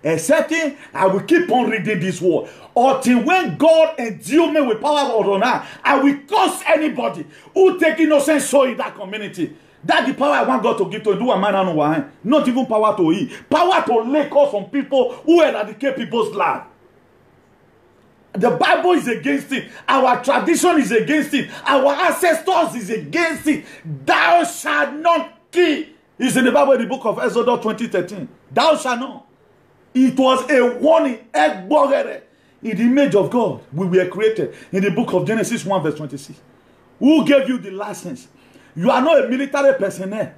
Excepting, I will keep on reading this word. Until when God endue me with power or honor, I will curse anybody who take innocent soul in that community. That's the power I want God to give to do a man and one. Not even power to eat. Power to lay cause on people who eradicate people's life. The Bible is against it. Our tradition is against it. Our ancestors is against it. Thou shalt not kill. It's in the Bible in the book of Exodus 20:13. Thou shalt not. It was a warning. In the image of God, we were created. In the book of Genesis 1 verse 26. Who gave you the license? You are not a military personnel.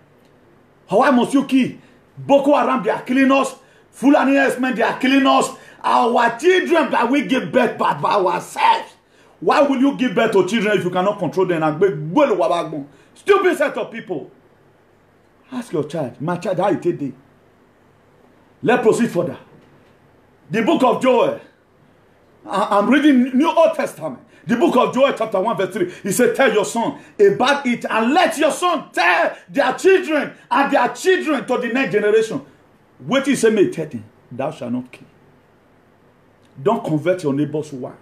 Why must you kill? Boko Haram, they are killing us. Fulani men, they are killing us. Our children that we give birth by ourselves. Why will you give birth to children if you cannot control them? Stupid set of people. Ask your child, my child, how you take it? Let's proceed further. The book of Joel. I'm reading New Old Testament. The book of Joel chapter 1 verse 3. He said, tell your son about it and let your son tell their children and their children to the next generation. What is a me telling? Thou shalt not kill. Don't convert your neighbor's wife.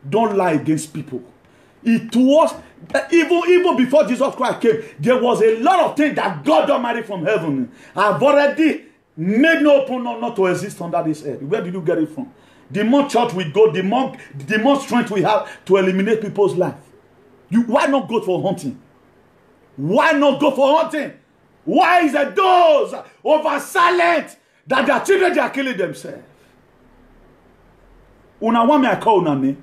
Don't lie against people. It was, even before Jesus Christ came, there was a lot of things that God Almighty from heaven have already made no open not to exist under this earth. Where did you get it from? The more church we go, the more strength we have to eliminate people's life. Why not go for hunting? Why not go for hunting? Why is it those over silent that their children they are killing themselves? Una want me I call una name.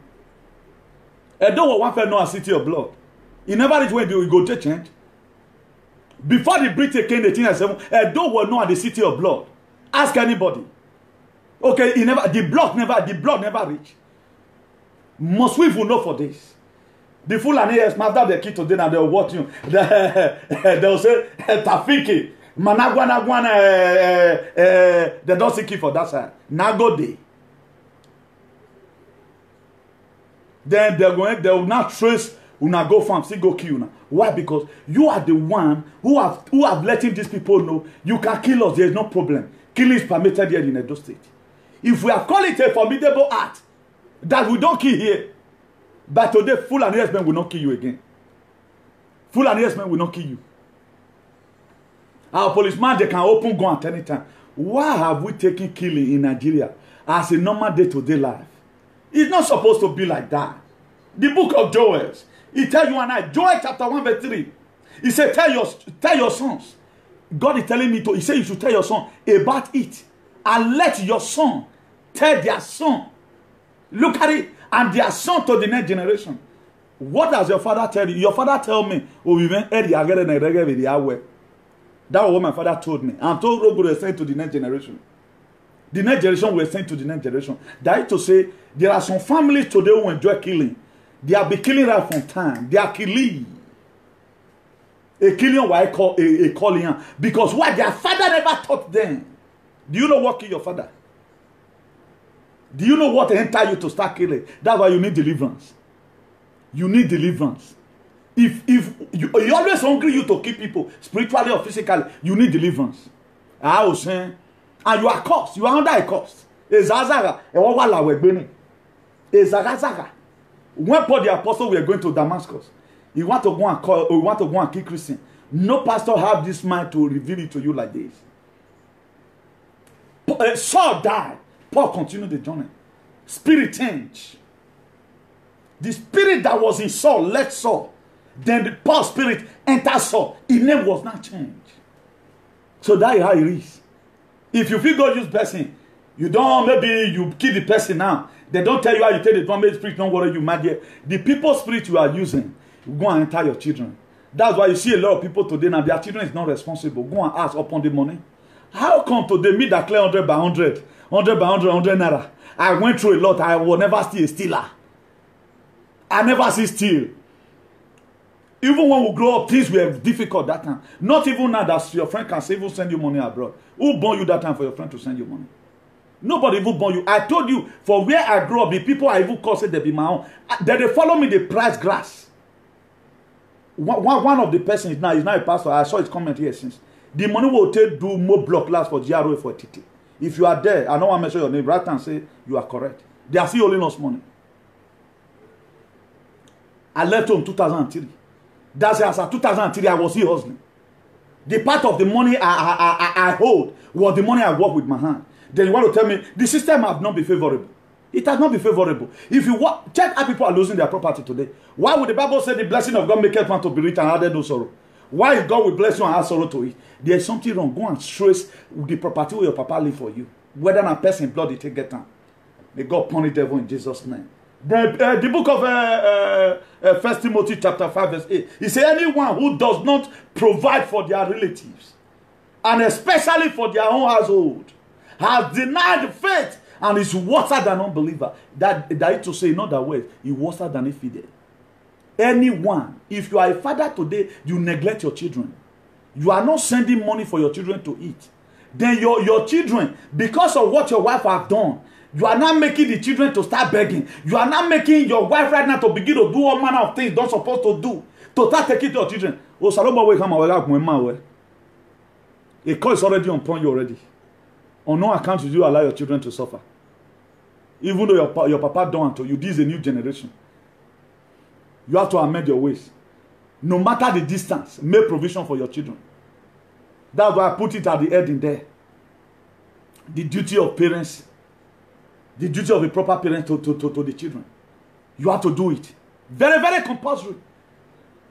Edo will want to know a city of blood. He never reached when you go to change. Before the British came in 1897, Edo will know the city of blood. Ask anybody. Okay, the blood never reached. Most people know for this. The Fulani after the kid today and they'll watch you. They'll say Tafiki. Managwana they don't seek for that side. Nago day. Then they will not trace una go farm, see go kill una. Why? Because you are the one who have letting these people know you can kill us, there is no problem. Killing is permitted here in Edo State. If we are calling it a formidable act that we don't kill here, but today Fulani men will not kill you again. Fulani men will not kill you. Our policemen, they can open gun at any time. Why have we taken killing in Nigeria as a normal day-to-day life? It's not supposed to be like that. The book of Joel, he tells you and I, Joel chapter 1 verse 3, he said, tell your sons. God is telling me to, he said you should tell your son about it. And let your son tell their son. Look at it. And their son to the next generation. What does your father tell you? Your father tell me, oh, we went that was what my father told me. I'm told Rogo will send to the next generation. The next generation will send to the next generation. That is to say, there are some families today who enjoy killing. They have been killing right from time. They are killing. A killing what I call a calling. Because why? Their father never taught them. Do you know what killed your father? Do you know what enter you to start killing? That's why you need deliverance. You need deliverance. If you always hungry you to kill people, spiritually or physically, you need deliverance. I was saying, and you are cursed. You are under a curse. Ezazaga. When Paul the apostle were going to Damascus, he want to go and call, or he want to go and kill Christian. No pastor have this mind to reveal it to you like this. Saul died. Paul continued the journey. Spirit change. The spirit that was in Saul left Saul. Then the Paul spirit entered Saul. His name was not changed. So that is how it is. If you feel God use person, you don't, maybe you kill the person now. They don't tell you how you take the trumpet spirit, don't worry you mad yet. The people spirit you are using, you go and enter your children. That's why you see a lot of people today now, their children is not responsible. Go and ask upon the money. How come today me that clear 100 by 100, 100 by 100, 100 naira? I went through a lot. I will never see a stealer. I never see steal. Even when we grow up, things were difficult that time. Not even now that your friend can even send you money abroad. Who born you that time for your friend to send you money? Nobody even born you. I told you, for where I grew up, the people I even call say they be my own. Then they follow me, they price grass. One of the persons now is now a pastor. I saw his comment here since. The money will take do more block class for GRO for TT. If you are there, I don't want to mention your name, right and say you are correct. They are still holding us money. I left home 2003. That's as of 2003 I was still hustling. The part of the money I hold was the money I work with my hand. Then you want to tell me the system has not been favorable. It has not been favorable. If you check how people are losing their property today. Why would the Bible say the blessing of God maketh one to be rich and added no sorrow? Why is God will bless you and add sorrow to it? There is something wrong. Go and trace the property where your papa live for you. Whether a person blood it take get down. May God punish the devil in Jesus' name. The book of 1 Timothy chapter 5 verse 8. He said anyone who does not provide for their relatives and especially for their own household has denied faith and is worse than unbeliever. That is to say in other words, he worse than infidel. Anyone, if you are a father today, you neglect your children. You are not sending money for your children to eat. Then your children, because of what your wife has done, you are not making the children to start begging. You are not making your wife right now to begin to do all manner of things don't supposed to do. To start taking to your children. Oh, Salomo will come away. A call is already upon you already. On no account will you allow your children to suffer. Even though your papa don't to you, this is a new generation. You have to amend your ways. No matter the distance, make provision for your children. That's why I put it at the end in there. The duty of parents, the duty of a proper parent to the children. You have to do it. Very, very compulsory.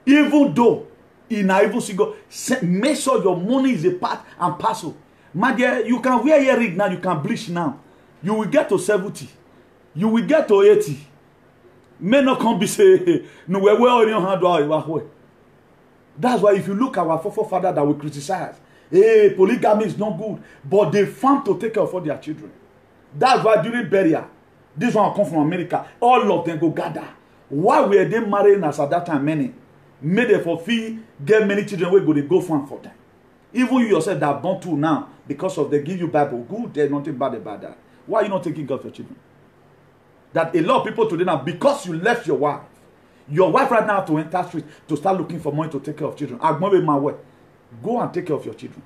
Even though in a evil single, make sure your money is a part and parcel. My dear, you can wear earring now, you can bleach now. You will get to 70. You will get to 80. May not come be say, no, we're on your hand. That's why if you look at our forefather that we criticize, hey, polygamy is not good, but they found to take care of all their children. That's why during burial, this one come from America, all of them go gather. Why were they marrying us at that time? Many made they for fee, get many children where go they go for them. Even you yourself that are born to now, because of they give you Bible, good, there's nothing bad about that. Why are you not taking care of your children? That a lot of people today now, because you left your wife right now have to enter street to start looking for money to take care of children. Go and take care of your children.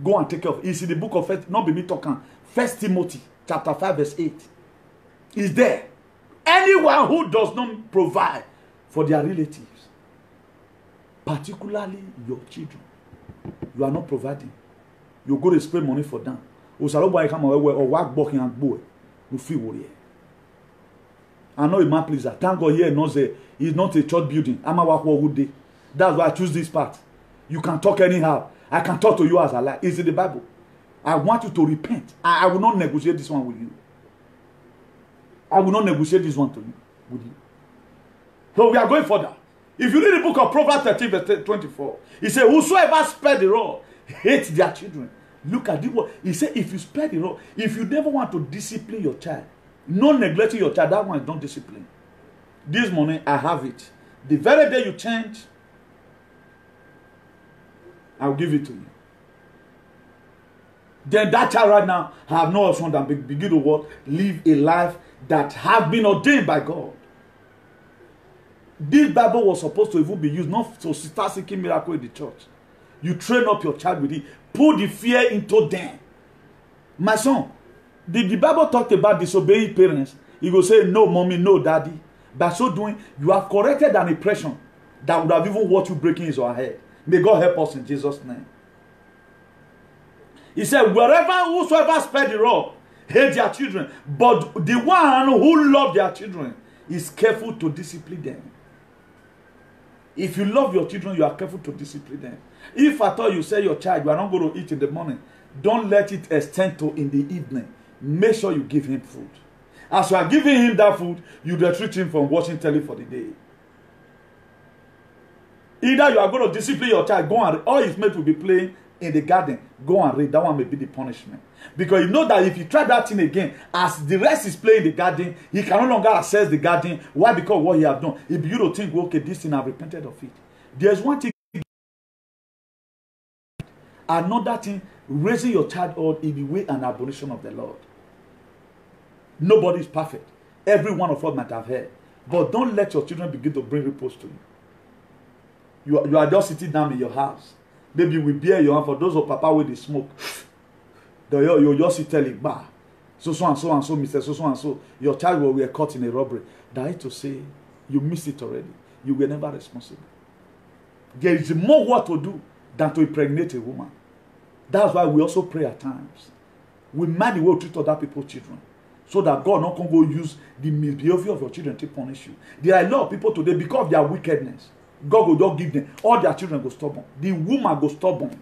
Go and take care of. It's in the book of First, not be me talking. 1 Timothy chapter 5 verse 8. Is there anyone who does not provide for their relatives, particularly your children, you are not providing. You go to spend money for them. You feel worried. I know a man pleaser. Thank God here knows it's not a church building. I'm a work good day. That's why I choose this part. You can talk anyhow. I can talk to you as I like. It's in the Bible. I want you to repent. I will not negotiate this one with you. I will not negotiate this one with you. So we are going further. If you read the book of Proverbs 13 verse 24, he said, whosoever spare the rod hates their children. Look at this one. He said, if you spare the rod, if you never want to discipline your child, not neglecting your child, that one is not discipline. This morning, I have it. The very day you change, I'll give it to you. Then that child right now have no option than begin to work, live a life that have been ordained by God. This Bible was supposed to even be used not to start seeking miracle in the church. You train up your child with it. Put the fear into them. My son, the Bible talked about disobeying parents. He will say, no, mommy, no, daddy. By so doing, you have corrected an impression that would have even what you breaking is your head. May God help us in Jesus' name. He said, whosoever spare the rod, hate their children. But the one who love their children is careful to discipline them. If you love your children, you are careful to discipline them. If at all you say your child, you are not going to eat in the morning, don't let it extend to in the evening. Make sure you give him food. As you are giving him that food, you retreat him from watching telly for the day. Either you are going to discipline your child, go and all his mates will be playing in the garden, go and read. That one may be the punishment. Because you know that if you try that thing again, as the rest is playing in the garden, he can no longer access the garden. Why? Because what he have done. If you don't think, okay, this thing I've repented of it. There's one thing. Another thing, raising your child up in the way and admonition of the Lord. Nobody is perfect. Every one of us might have heard. But don't let your children begin to bring reproach to you. You are just sitting down in your house. Maybe we bear your hand for those of papa with the smoke. You just sit telling, bah, so and so, Mr. So and so, your child will be caught in a robbery. That is to say, you missed it already. You were never responsible. There is more work to do than to impregnate a woman. That's why we also pray at times. We mind the way we treat other people's children. So that God not can go use the misbehavior of your children to punish you. There are a lot of people today, because of their wickedness, God will just give them, all their children go stubborn. The woman go stubborn.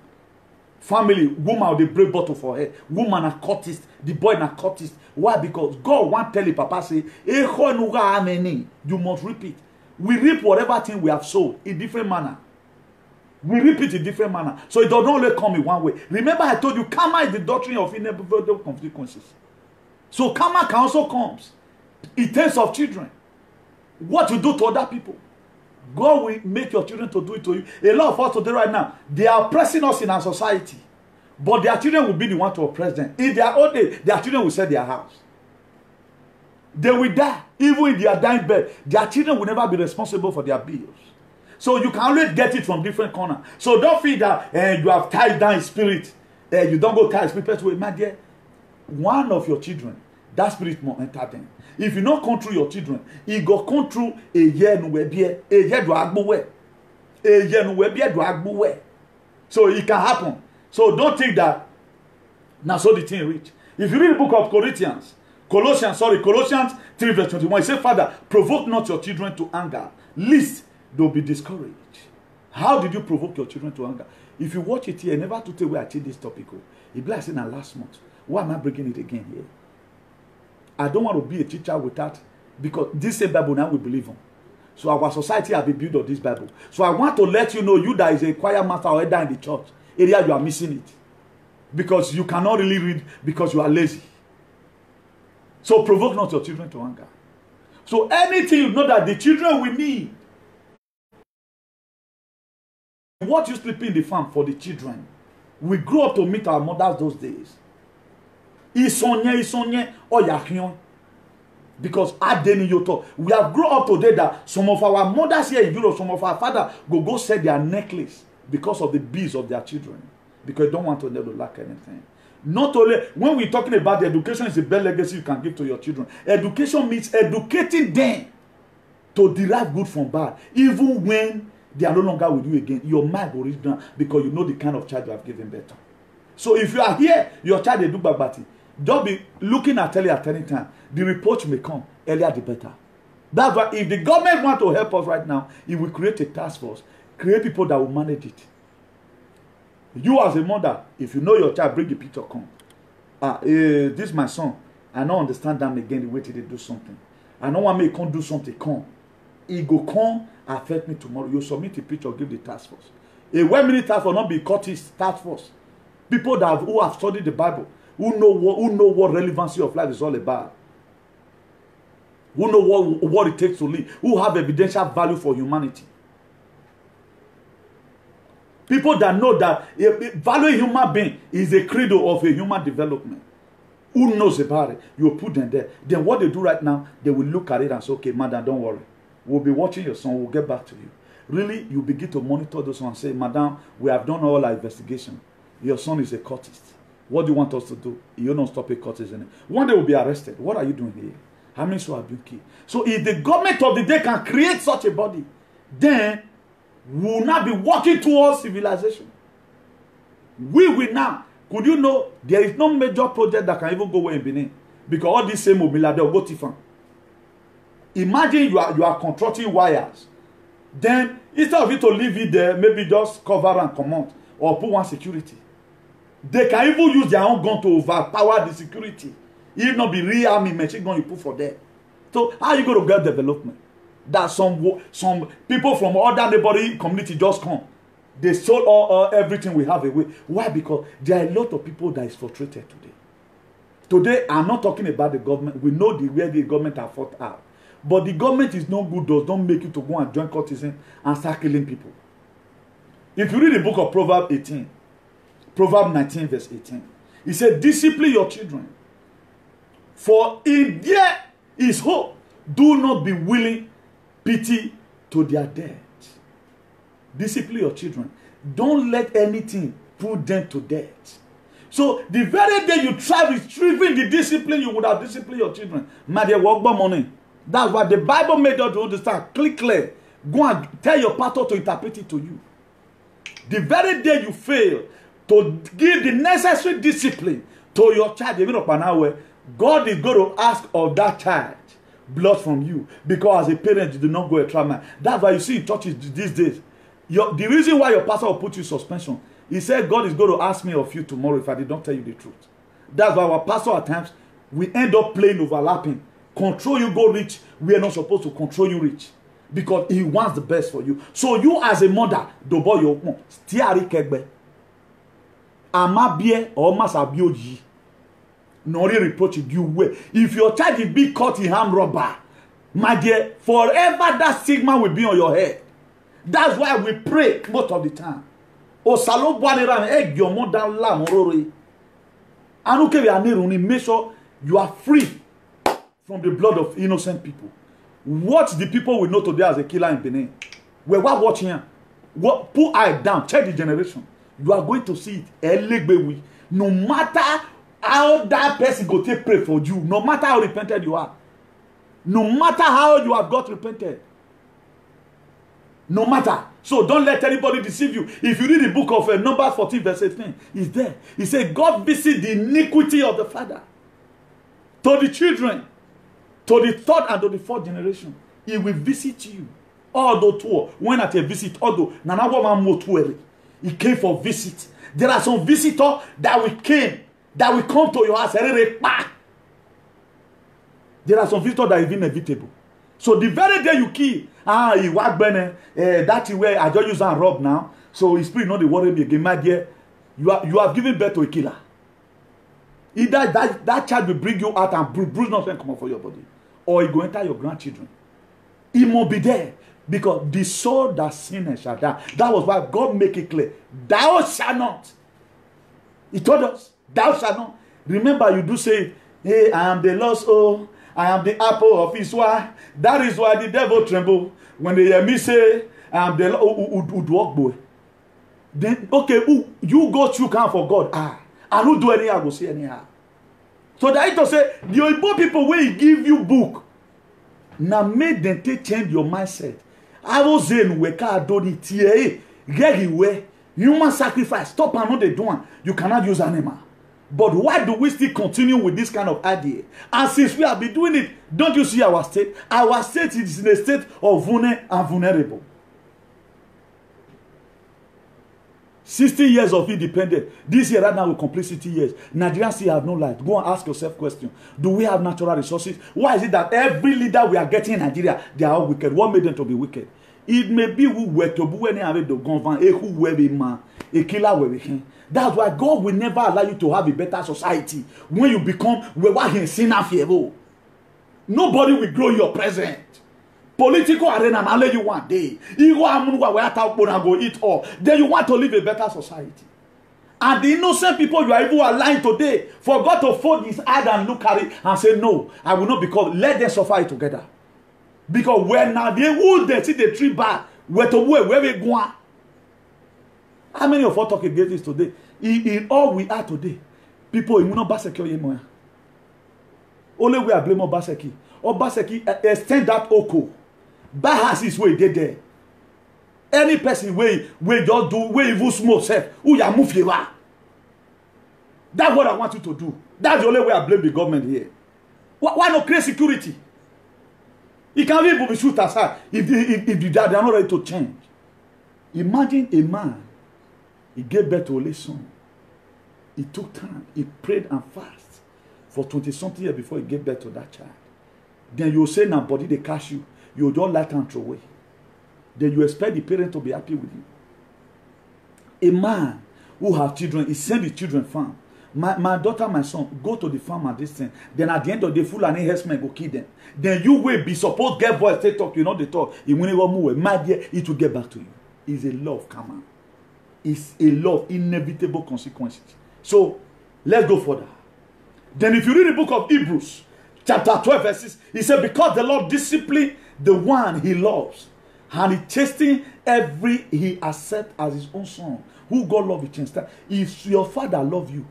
Family, woman they break bottle for her. Woman a cultist, the boy a cultist. Why? Because God want tell the papa say, you must repeat. We reap whatever thing we have sowed in different manner. We reap it in different manner. So it does not only come in one way. Remember I told you, karma is the doctrine of inevitable consequences. So karma can also come in terms of children. What you do to other people, God will make your children to do it to you. A lot of us today right now, they are oppressing us in our society. But their children will be the one to oppress them. In their old age, their children will sell their house. They will die. Even in their dying bed, their children will never be responsible for their bills. So you can always get it from different corners. So don't feel that you have tied down his spirit. You don't go carry spirit away. My dear, one of your children, that spirit will enter them. If you not come through your children, he go come through a year no webie, a year do agbowe, a year no webie do agbowe. So it can happen. So don't think that now so the thing reach. If you read the book of Colossians 3 verse 21, it says, Father, provoke not your children to anger, lest they'll be discouraged. How did you provoke your children to anger? If you watch it here, never to tell where I take this topic. It be like saying last month. Why am I bringing it again here? I don't want to be a teacher without, because this same Bible now we believe on. So our society have been built on this Bible. So I want to let you know, you that is a choir master or elder in the church area, you are missing it. Because you cannot really read because you are lazy. So provoke not your children to anger. So anything you know that the children will need. What you sleep in the farm for the children. We grew up to meet our mothers those days. Isonye, oyakion. Because we have grown up today that some of our mothers here in Europe, some of our fathers go sell their necklace because of the bees of their children. Because they don't want to never lack anything. Not only, when we're talking about the education, is the best legacy you can give to your children. Education means educating them to derive good from bad. Even when they are no longer with you again, your mind will reach down because you know the kind of child you have given birth to. So if you are here, your child they do babati. Don't be looking at telly at any time. The reproach may come earlier the better. That's why if the government want to help us right now, it will create a task force, create people that will manage it. You as a mother, if you know your child, bring the picture, come. This is my son. I don't understand them again the way they do something. I don't want me to come do something, come. He go come, affect me tomorrow. You submit the picture, give the task force. A 1 minute task force, not be Curtis task force. People who have studied the Bible, who know what relevancy of life is all about. Who know what it takes to live. Who have evidential value for humanity. People that know that valuing human being is a credo of a human development. Who knows about it? You put them there. Then what they do right now, they will look at it and say, okay, madam, don't worry. We'll be watching your son. We'll get back to you. Really, you begin to monitor those ones and say, madam, we have done all our investigation. Your son is a cultist. What do you want us to do? You don't stop a cultist. One day will be arrested. What are you doing here? How many souls have been killed? So if the government of the day can create such a body, then we will not be working towards civilization. We will now. Could you know there is no major project that can even go away in Benin? Because all these same mobile, they'll go Tifan. Imagine you are constructing wires. Then instead of you to leave it there, maybe just cover and come out or put one security. They can even use their own gun to overpower the security. If not be real army machine gun you put for them. So how are you going to get development? That some people from other neighboring community just come. They sold all everything we have away. Why? Because there are a lot of people that is frustrated today. Today, I'm not talking about the government. We know where the government are fought out. But the government is no good, does not make you to go and join courtesan and start killing people. If you read the book of Proverbs 18, Proverbs 19 verse 18, it said, discipline your children, for in there is hope. Do not be willing pity to their death. Discipline your children. Don't let anything put them to death. So the very day you try retrieving the discipline, you would have disciplined your children. My dear, work by money. That's why the Bible made us to understand. Click clear. Go and tell your pastor to interpret it to you. The very day you fail to give the necessary discipline to your child, even up an hour, God is going to ask of that child blood from you, because as a parent you do not go a trauma. That's why you see in churches these days, the reason why your pastor will put you in suspension, he said God is going to ask me of you tomorrow if I did not tell you the truth. That's why our pastor at times we end up playing overlapping. Control you go rich, we are not supposed to control you rich, because he wants the best for you. So you as a mother, do boy your own stiari kegbe amabie or masabioji. No reproach you way. If your child is being caught in armed robber, my dear, forever that stigma will be on your head. That's why we pray most of the time. O salo bwanera egg your mother la morori. Anuke we aneruni, make sure you are free from the blood of innocent people. Watch the people we know today as a killer in Benin. We're watching here. Put eye down, check the generation. You are going to see it. No matter how that person go take pray for you, no matter how repented you are, no matter how you have got repented, no matter. So don't let anybody deceive you. If you read the book of Numbers 14 verse 18, it's there. He said, God visit the iniquity of the father to the children, to the third and to the fourth generation. He will visit you. Although two, when at a visit, although Nana woman more too, he came for visit. There are some visitors that will come to your house. There are some visitors that are inevitable. So the very day you kill, you work that way I just use and rob now. So his spirit not the worry me again, my dear. You have given birth to a killer. Either that child will bring you out and bruise nothing come out for your body, or he go enter your grandchildren. He must be there, because the soul that sinneth shall die. That was why God make it clear. Thou shalt not. He told us, thou shalt not. Remember, you do say, hey, I am the Lord's own. I am the apple of his eye. That is why the devil tremble when they hear me say, I am the Lord boy. Then, okay, you go through count for God. I don't do anything, I go see anyhow. So that to say, the Igbo people will give you book. Now make them change your mindset. I was in weka doni tie get way human sacrifice. Stop and not the doing. You cannot use animal. But why do we still continue with this kind of idea? And since we have been doing it, don't you see our state? Our state is in a state of vulnerable. 60 years of independence. This year right now we complete 60 years. Nigerians still have no light. Go and ask yourself question. Do we have natural resources? Why is it that every leader we are getting in Nigeria, they are all wicked? What made them to be wicked? It may be who were to be when they have the government, who were be man, a killer were be. That's why God will never allow you to have a better society when you become where sinner fearful. Nobody will grow your present. Political arena and allow you one day. You go eat all. Then you want to live a better society. And the innocent people you are even aligned today, for God to fold his hand and look at it and say, no, I will not, because let them suffer it together. Because when now they would they see the tree back, where to where we go. How many of us talk against this today? In all we are today, people in Baseki. Only we are blaming Baseki. Or Baseki extend that oko. Bahas is where they there. Any person where just do where evil smoke self, who ya move you are. That's what I want you to do. That's the only way I blame the government here. Why not create security? It can even be shoot aside if they are not ready to change. Imagine a man, he gave birth to a son. He took time, he prayed and fasted for 20-something years before he gave birth to that child. Then you say now body they catch you, you don't let and throw away. Then you expect the parent to be happy with you. A man who have children, he send his children farm. My daughter, my son, go to the farm and this thing. Then at the end of the day, Fulani herdsmen go kill them. Then you will be supposed get voice, they talk, you know they talk. It will never move. My dear, it will get back to you. It's a law of karma. It's a law of inevitable consequences. So let's go further. Then if you read the book of Hebrews, chapter 12, verses, he said, because the Lord disciplined the one he loves, and he chastens every he accepts as his own son. Who God love, he chastens. If your father love you,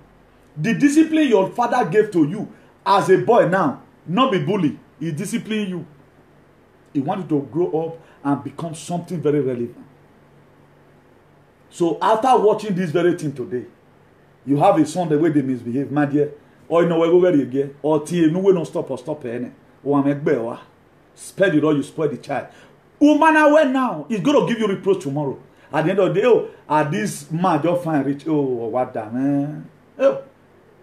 the discipline your father gave to you as a boy now, not be bully. He discipline you. He wanted to grow up and become something very relevant. So after watching this very thing today, you have a son the way they misbehave, my dear, or you know where go where you get, or till no way no stop or stop any, or I'm a spare it or you spoil the child. Woman away now is going to give you reproach tomorrow. At the end of the day, oh, are this man just find rich? Oh, what that man? Oh.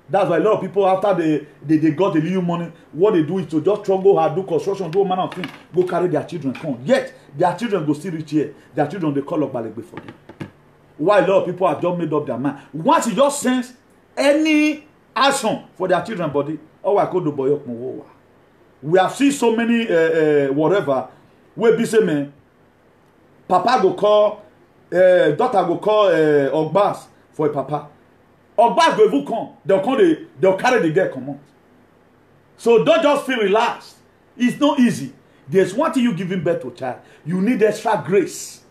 That's why a lot of people, after they got a little money, what they do is to just struggle hard, do construction, do all manner of things, go carry their children come. Yet, their children go still reach here. Their children, they call up Balegbe for them. Why a lot of people have just made up their mind. Once you just sense any action for their children body, oh, I could do boy up. We have seen so many, whatever, where be say, man, papa go call, daughter go call Ogbas for a papa. Ogbas go even come. They'll carry the girl come out. So don't just feel relaxed. It's not easy. There's one thing you giving birth to a child. You need extra grace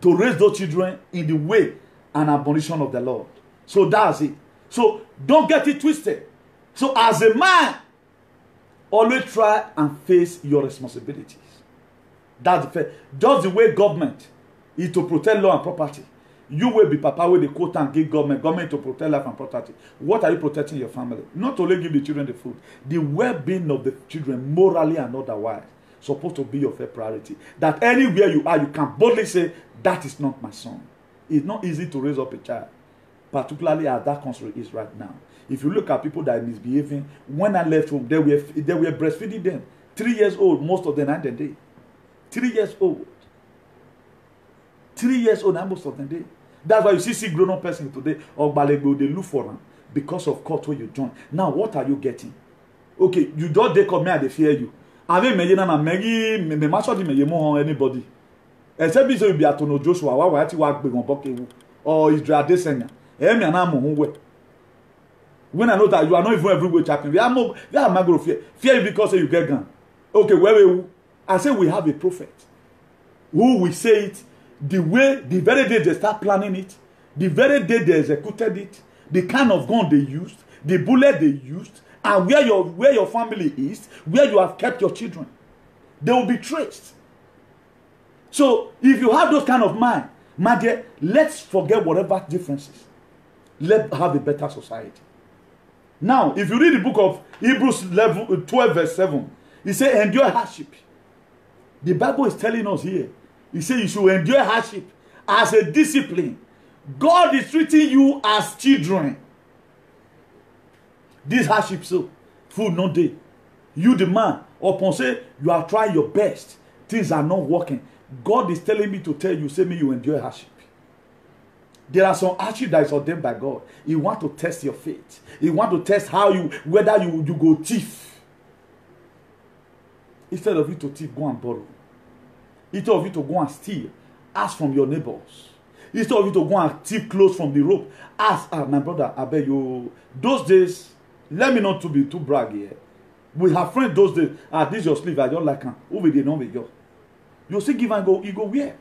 to raise those children in the way and admonition of the Lord. So that's it. So don't get it twisted. So as a man, always try and face your responsibilities. That's the fact. Just the way government is to protect law and property. You will be papa with the quote and give government to protect life and property. What are you protecting your family? Not only give the children the food, the well-being of the children, morally and otherwise, supposed to be your first priority. That anywhere you are, you can boldly say, that is not my son. It's not easy to raise up a child, particularly as that country is right now. If you look at people that are misbehaving, when I left home, they were breastfeeding them. 3 years old, most of them are the day. 3 years old. 3 years old, and most of them day. That's why you see grown-up person today, or Balegbo, they look for them because of court where you join. Now, what are you getting? Okay, you don't they come here, they fear you. Ave me na megi me macho di me yemo anybody. Except be so you be atono Joshua, wa ti wa gbe won bokewu or Israel Adesanya. E me na mo hunwe. When I know that you are not even everywhere chapping, we are magro fear. Fear you because you get gun. Okay, where I say we have a prophet who will say it the way, the very day they start planning it, the very day they executed it, the kind of gun they used, the bullet they used, and where your family is, where you have kept your children, they will be traced. So if you have those kind of mind, my dear, let's forget whatever differences. Let's have a better society. Now, if you read the book of Hebrews 12 verse 7, he says, endure hardship. The Bible is telling us here, he says you should endure hardship as a discipline. God is treating you as children. This hardship, so food no day. You the man, upon say you are trying your best, things are not working. God is telling me to tell you, say me you endure hardship. There are some hardship that is ordained by God. He want to test your faith. He want to test how whether you go thief. Instead of you to thief, go and borrow. Instead of you to go and steal, ask from your neighbors. Instead of you to go and thief clothes from the rope, ask, my brother, I beg you. Those days, let me not to be too brag here. We have friends those days, this is your sleeve, I don't like him. Who will they know with you? You see, give and go, you go where?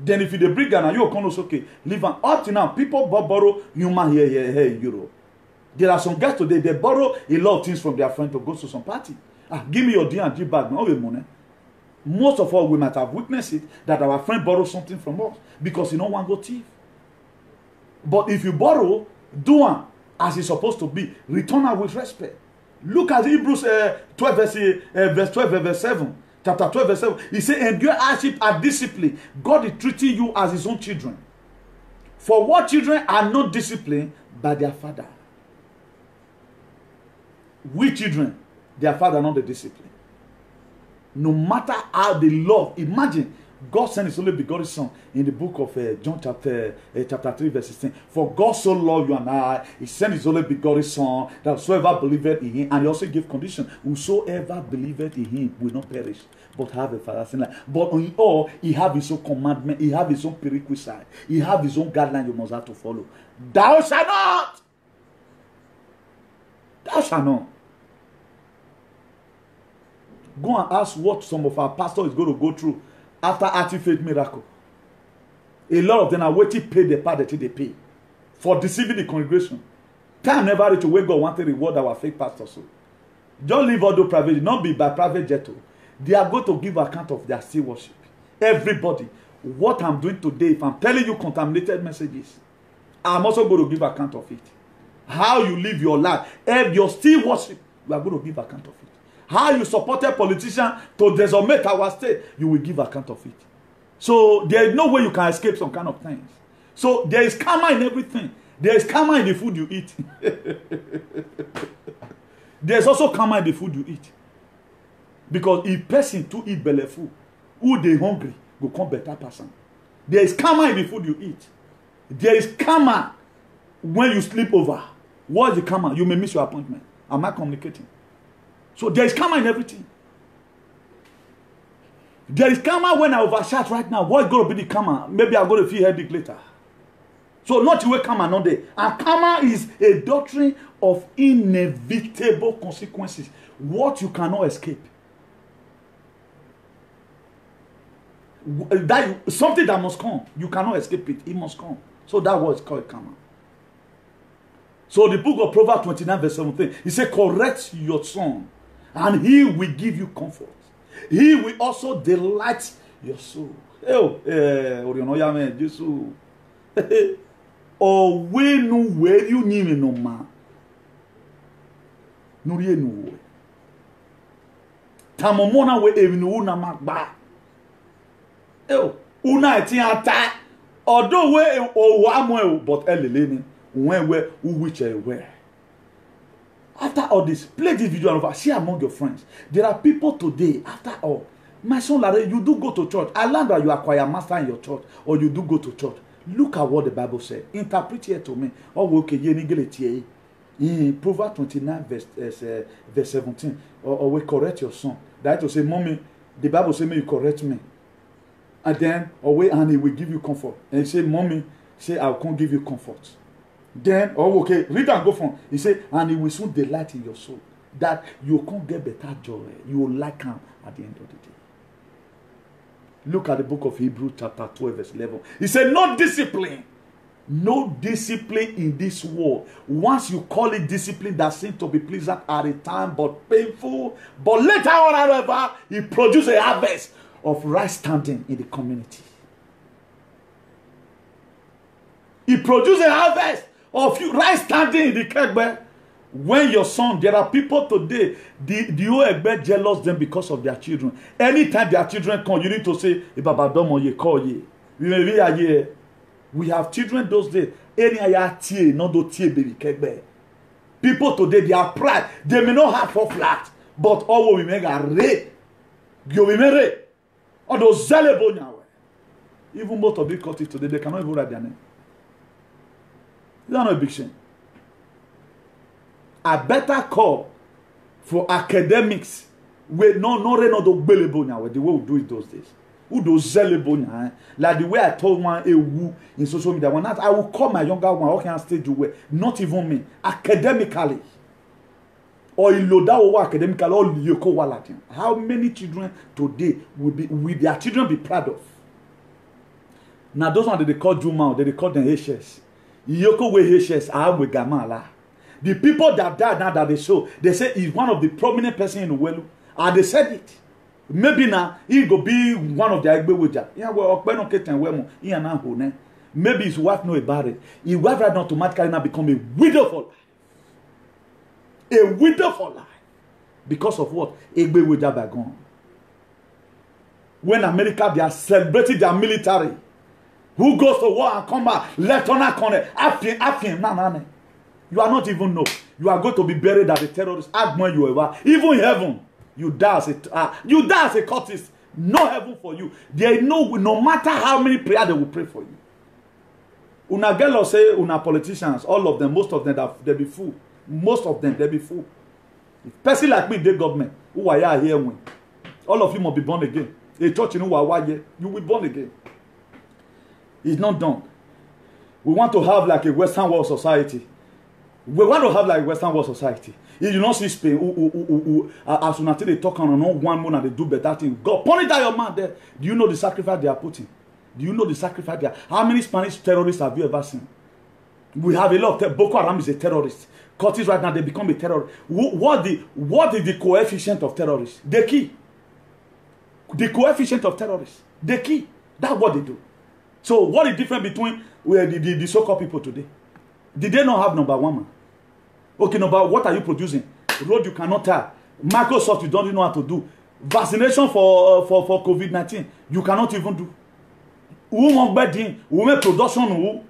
Then if you bring Ghana, you can also okay. Live and up to now, people borrow human here in Europe. There are some guys today, they borrow a lot of things from their friend to go to some party. Give me your D&G bag, no money. Most of all, we might have witnessed it that our friend borrowed something from us because he don't want to go thief. But if you borrow, do one as it's supposed to be. Return her with respect. Look at Hebrews 12 verse 12 verse 7. Chapter 12 verse 7. He said, endure hardship and discipline. God is treating you as his own children. For what children are not disciplined by their father? We children, their father not the discipline. No matter how they love, imagine God sent his only begotten son in the book of John chapter 3 verse 16. For God so loved you and I, he sent his only begotten son, that whosoever believeth in him, and he also gave condition, whosoever believeth in him will not perish, but have a everlasting life. But in all, he have his own commandment, he have his own prerequisite, he have his own guideline you must have to follow. Thou shalt not. Thou shalt not. Go and ask what some of our pastors is going to go through after active faith miracle. A lot of them are waiting to pay the part that they pay for deceiving the congregation. Time never reach where God want to reward our fake pastors. So don't leave all the private, not be by private jet. They are going to give account of their still worship. Everybody, what I'm doing today, if I'm telling you contaminated messages, I'm also going to give account of it. How you live your life, if you're still worship, you are going to give account of it. How you supported politicians to decimate our state, you will give account of it. So there is no way you can escape some kind of things. So there is karma in everything. There is karma in the food you eat. There is also karma in the food you eat. Because if person to eat belly food, who they hungry, go come better person. There is karma in the food you eat. There is karma when you sleep over. What is the karma? You may miss your appointment. Am I communicating? So there is karma in everything. There is karma when I overshout right now. What is going to be the karma? Maybe I'm going to feel headache later. So not the way karma, not there. And karma is a doctrine of inevitable consequences. What you cannot escape. Something that must come. You cannot escape it. It must come. So that was called karma. So the book of Proverbs 29 verse 17. He said, correct your son, and he will give you comfort. He will also delight your soul. O we nu we you nimi no ma. Nurie nu we. Tamomona we evinu na magba. Una eti ata. Odo we o wa mo but elele when we which where. After all this, play this video over, share among your friends. There are people today, after all, my son Larry, you do go to church. I learned that you are choir master in your church, or you do go to church. Look at what the Bible said. Interpret it to me. Oh, okay, in Proverbs 29 verse 17, or we correct your son. That to say, mommy, the Bible says, may you correct me. And then, and he will give you comfort. And he say, mommy, say, I can't give you comfort. Then, okay, read and go from. He said, and he will soon delight in your soul. That you can't get better joy. You will like him at the end of the day. Look at the book of Hebrews chapter 12 verse 11. He said, no discipline. No discipline in this world. Once you call it discipline, that seems to be pleasant at a time, but painful. But later on, however, it produces a harvest of right standing in the community. It produces a harvest of you right standing in the kegbe. When your son, there are people today, the Oegbe jealous them because of their children. Anytime their children come, you need to say, we have children those days. People today, they are pride. They may not have 4 flats, but all we make are red. Or those zelebonya. Even most of the courts today, they cannot even write their name. Is that not a big shame? A better call for academics with no the way we do it those days. Who do zelebonya? Like the way I told one in social media, one night I will call my younger one, okay, on stage where not even me, academically. Or iloda over academically or yoko walatin. How many children today will their children be proud of? Now those ones that they call Juma, they call them HS. Yoko we HS are with Gamala. The people that died now that they show, they say he's one of the prominent person in the world. And they said it. Maybe now he go be one of the Agbe Wager. Maybe his wife know about it. His wife right now automatically now become a widow for life. A widow for life. Because of what? Agbe Wager by gone. When America, they are celebrating their military. Who goes to war and come back? Left on a corner. Afin. You are not even know. You are going to be buried as a terrorist. Ask when you ever. Even in heaven, you die as a cultist. No heaven for you. There no matter how many prayers they will pray for you. Una girl say una politicians, all of them, most of them, they be fool. Most of them, they be fool. If person like me, the government, who are here when all of you must be born again. A church in Uwawaye, you will be born again. It's not done. We want to have like a Western world society. We want to have like a Western world society. If you don't see Spain, as soon as they talk on one moon and they do better things, God, point it at your man there. Do you know the sacrifice they are putting? Do you know the sacrifice they are? How many Spanish terrorists have you ever seen? We have a lot of Boko Haram is a terrorist. Curtis right now, they become a terrorist. What is the coefficient of terrorists? The key. The coefficient of terrorists. The key. That's what they do. So what is different between the so-called people today? Did they not have number one man? Okay, what are you producing? Road you cannot tie. Microsoft you don't even know how to do. Vaccination for COVID-19 you cannot even do. Who want bedding? Who make production? Who?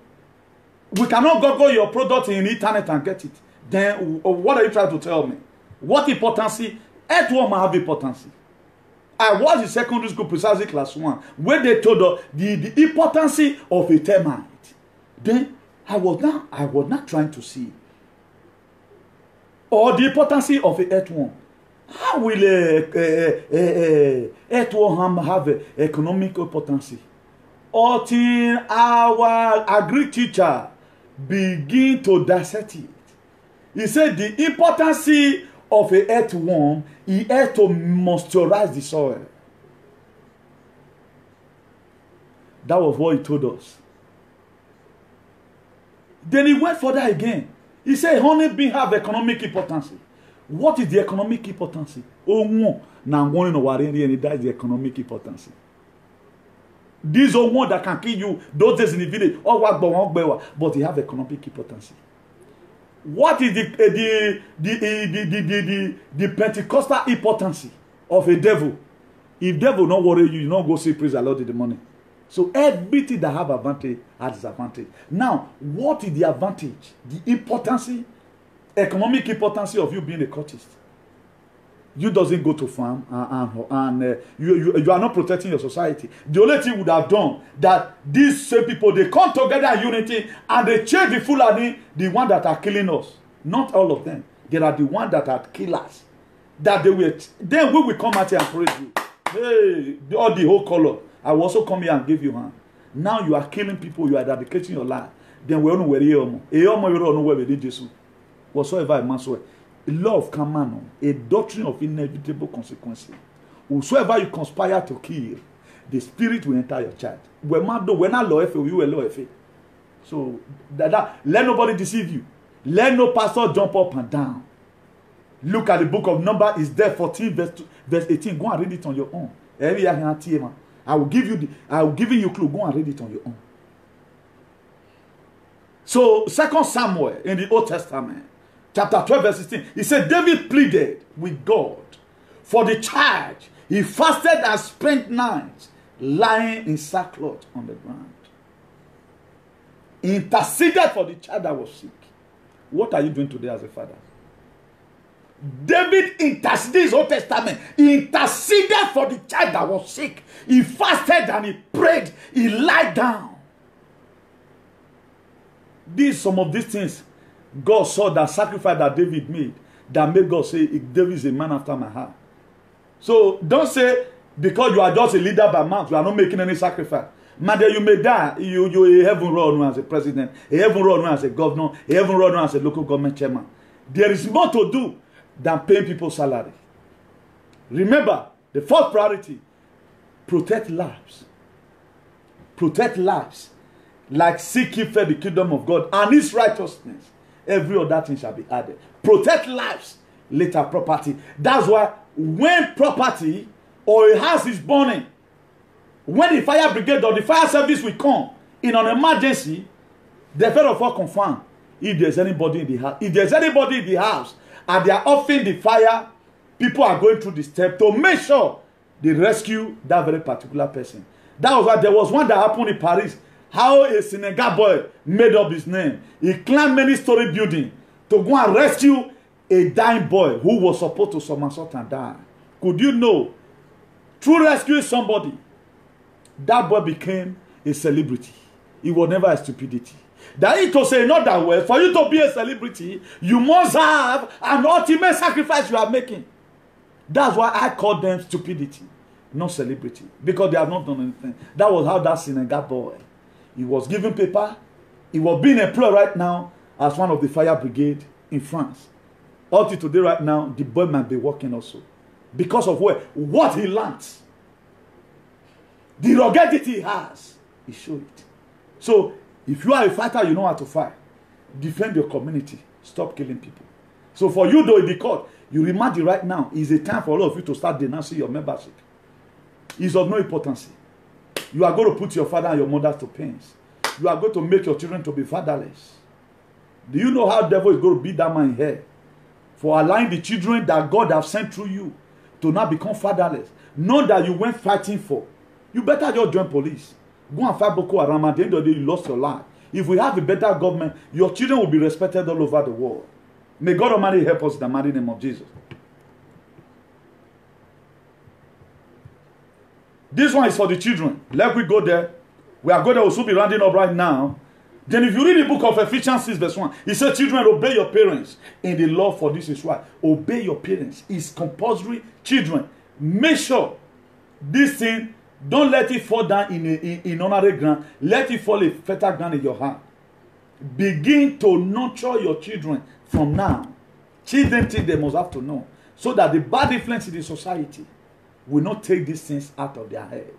We cannot go your product in the internet and get it. Then what are you trying to tell me? What importance? Earthworm have importance. I was in secondary school, precisely class 1, where they told us the importance of a termite. Then I was not trying to see. Or the importance of an earthworm. How will earthworm have economic importance? Until our agri teacher begin to dissect it. He said the importance of an earthworm is to moisturize the soil. That was what he told us. Then he went further again. He said honeybee have economic importance. What is the economic importance? Oh, no. Now I'm going to worry and that is the economic importance. These are one that can kill you those days in the village. But they have economic importance. What is the Pentecostal importance of a devil? If devil not worry you, you don't go see praise the Lord in the morning. So everything that have advantage has disadvantage. Now, what is the advantage? The importance, economic importance of you being a cultist. You doesn't go to farm and you are not protecting your society. The only thing would have done that these same people, they come together in unity and they change the Fulani, the one that are killing us. Not all of them. They are the one that are killers. That they will. Then we will come out here and praise you. Hey, all the whole color. I will also come here and give you hand. Now you are killing people. You are dedicating your life. Then we don't know where you are. You don't know where we did Jesus. Whatsoever a man swear. A law of command, a doctrine of inevitable consequences. Whosoever you conspire to kill, the spirit will enter your child. We're not law if you will law if. So let nobody deceive you. Let no pastor jump up and down. Look at the book of Numbers, is there 14 verse 18. Go and read it on your own. I will give you clue. Go and read it on your own. So 2 Samuel in the Old Testament. Chapter 12 verse 16. He said David pleaded with God for the child. He fasted and spent nights lying in sackcloth on the ground. He interceded for the child that was sick. What are you doing today as a father? David interceded his Old Testament. He interceded for the child that was sick. He fasted and he prayed. He lied down. Some of these things God saw that sacrifice that David made, that made God say, David is a man after my heart. So don't say, because you are just a leader by mouth, you are not making any sacrifice. Man, you may die, you heaven run as a president, a heaven run as a governor, a heaven run as a local government chairman. There is more to do than paying people's salary. Remember, the first priority, protect lives. Protect lives. Like seek ye first the kingdom of God and his righteousness. Every other thing shall be added. Protect lives, later property. That's why when property or a house is burning, when the fire brigade or the fire service will come in an emergency, the first of all confirm if there's anybody in the house. If there's anybody in the house and they are offing the fire, people are going through the step to make sure they rescue that very particular person. That was why there was one that happened in Paris. How a Senegal boy made up his name. He climbed many-story building to go and rescue a dying boy who was supposed to somersault and die. Could you know through rescuing somebody, that boy became a celebrity. It was never a stupidity. That is to say, not that way, for you to be a celebrity, you must have an ultimate sacrifice you are making. That's why I call them stupidity, not celebrity, because they have not done anything. That was how that Senegal boy, he was given paper, he was being employed right now as one of the fire brigade in France. Up to today right now, the boy might be working also. Because of what he learned. The ruggedity he has, he showed it. So, if you are a fighter, you know how to fight. Defend your community. Stop killing people. So for you though in the court, you imagine right now is a time for all of you to start denouncing your membership. It's of no importance. You are going to put your father and your mother to pains. You are going to make your children to be fatherless. Do you know how the devil is going to beat that man in head? For allowing the children that God have sent through you to now become fatherless. Know that you went fighting for. You better just join police. Go and fight Boko Haram. At the end of the day, you lost your life. If we have a better government, your children will be respected all over the world. May God Almighty help us in the mighty name of Jesus. This one is for the children. Let we go there. We are going to also be rounding up right now. Then if you read the book of Ephesians 6 verse 1, it says, children, obey your parents in the law, for this is why. Obey your parents. It's compulsory. Children, make sure this thing, don't let it fall down in honorary ground. Let it fall a fertile ground in your heart. Begin to nurture your children from now. Children think they must have to know. So that the bad influence in the society will not take these things out of their head.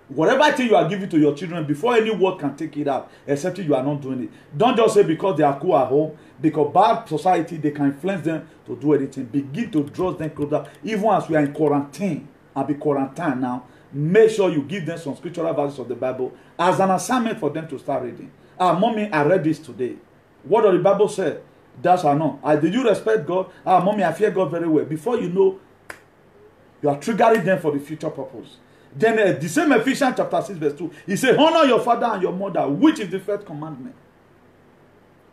Whatever thing you are giving to your children, before any word can take it out, except you are not doing it. Don't just say because they are cool at home, because bad society, they can influence them to do anything. Begin to draw them closer. Even as we are in quarantine, and be quarantined now, make sure you give them some scriptural verses of the Bible as an assignment for them to start reading. Mommy, I read this today. What does the Bible say? That's or not. Did you respect God? Mommy, I fear God very well. Before you know, you are triggering them for the future purpose. Then the same Ephesians chapter 6 verse 2, he said, honor your father and your mother, which is the first commandment,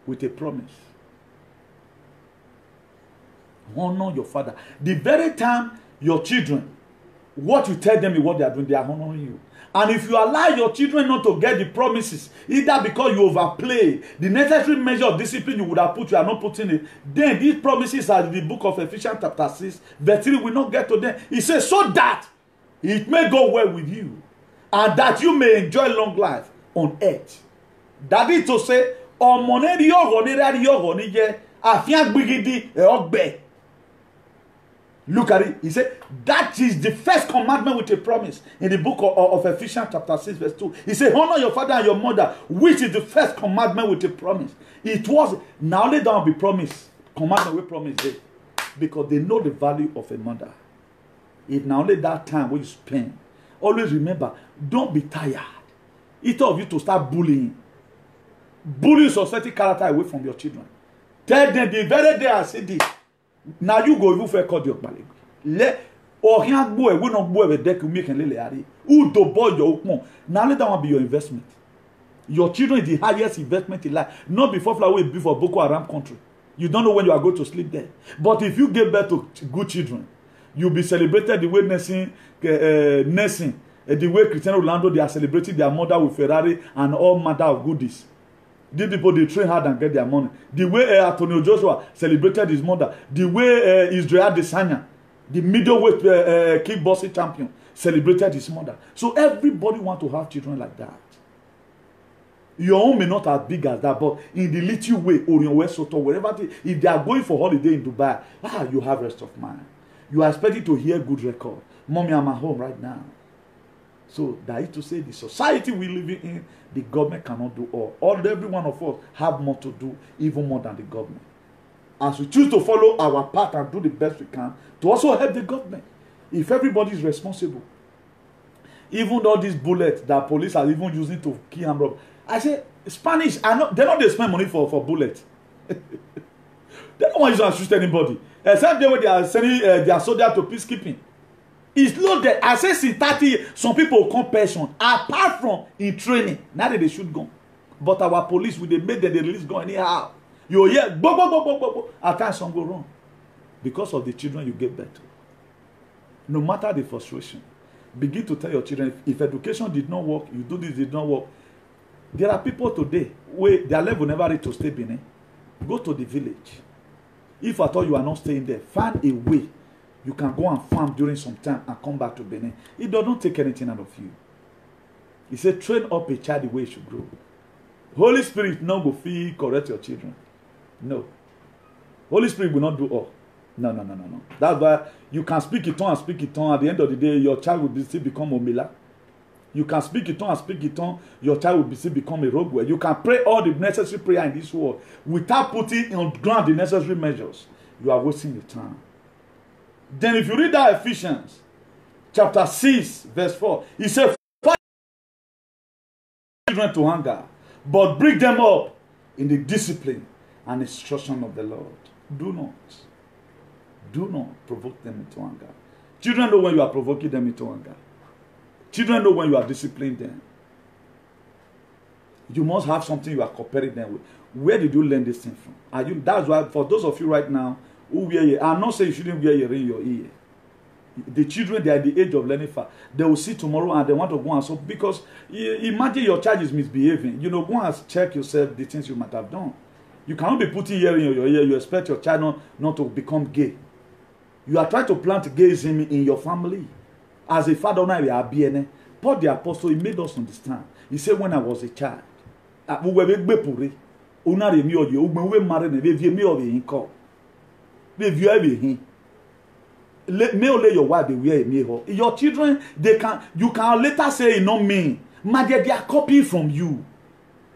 with a promise. Honor your father. The very time your children, what you tell them is what they are doing, they are honoring you. And if you allow your children not to get the promises, either because you overplay the necessary measure of discipline you would have put, you are not putting it, then these promises are in the book of Ephesians chapter 6, verse 3 will not get to them. He says, so that it may go well with you, and that you may enjoy long life on earth. That is to say, look at it. He said, that is the first commandment with a promise. In the book of Ephesians chapter 6 verse 2. He said, honor your father and your mother, which is the first commandment with a promise. It was, now let down be promised. Commandment with promise there. Because they know the value of a mother. If now only that time when you spend, always remember, don't be tired. It's of you to start bullying. Bullying society character away from your children. Tell them the very day I say this, now you go even for a cordial ballet. Let or young boy will not boy with deck you make and lily. Who do boy your own. Now let that one be your investment. Your children is the highest investment in life. Not before fly away before Boko Haram country. You don't know when you are going to sleep there. But if you give birth to good children, you'll be celebrated the way nursing, the way Cristiano Ronaldo, they are celebrating their mother with Ferrari and all manner of goodies. These people, they train hard and get their money. The way Antonio Joshua celebrated his mother, the way Israel Adesanya, the middleweight kickboxing champion, celebrated his mother. So everybody want to have children like that. Your own may not as big as that, but in the little way, Orion West Soto, wherever, if they are going for holiday in Dubai, you have rest of mind. You are expecting to hear good record. Mommy, I'm at home right now. So that is to say, the society we live in, the government cannot do all. Every one of us have more to do, even more than the government. As we choose to follow our path and do the best we can to also help the government. If everybody is responsible, even all these bullets that police are even using to kill and rob. I say, Spanish, they don't spend money for bullets. They don't want to shoot anybody. Except when they are sending their soldiers to peacekeeping. It's loaded. I say since 30, some people come pension. Apart from in training, now that they shoot gun. But our police, when they make them, they release gun anyhow. You hear, bo, bo, bo, bo, bo, bo. At times some go wrong. Because of the children you give birth to. No matter the frustration, Begin to tell your children, if education did not work, you do this did not work. There are people today where their level never reach to stay Benin. Go to the village. If at all you are not staying there, find a way. You can go and farm during some time and come back to Benin. It doesn't take anything out of you. He said, train up a child the way he should grow. Holy Spirit no go feel correct your children. No. Holy Spirit will not do all. No. That's why you can speak it on and speak it on. At the end of the day, your child will still become Omila. You can speak it on and speak it on. Your child will still become a rogue. You can pray all the necessary prayer in this world without putting on ground the necessary measures. You are wasting your time. Then if you read that Ephesians chapter 6 verse 4, he said, "Fight children to hunger, but bring them up in the discipline and instruction of the Lord." Do not provoke them into anger. Children know when you are provoking them into anger. Children know when you are disciplining them. You must have something you are comparing them with. Where did you learn this thing from? That's why for those of you right now who wear your, I'm not saying you shouldn't wear your ring in your ear. The children, they are at the age of learning fast. They will see tomorrow and they want to go and so, because imagine your child is misbehaving. You know, go and check yourself the things you might have done. You cannot be putting earring in your ear. You expect your child not to become gay. You are trying to plant gayism in your family. As a father, Paul the Apostle, he made us understand. He said, when I was a child, your wife your children, you can later say, you know me, they are copying from you.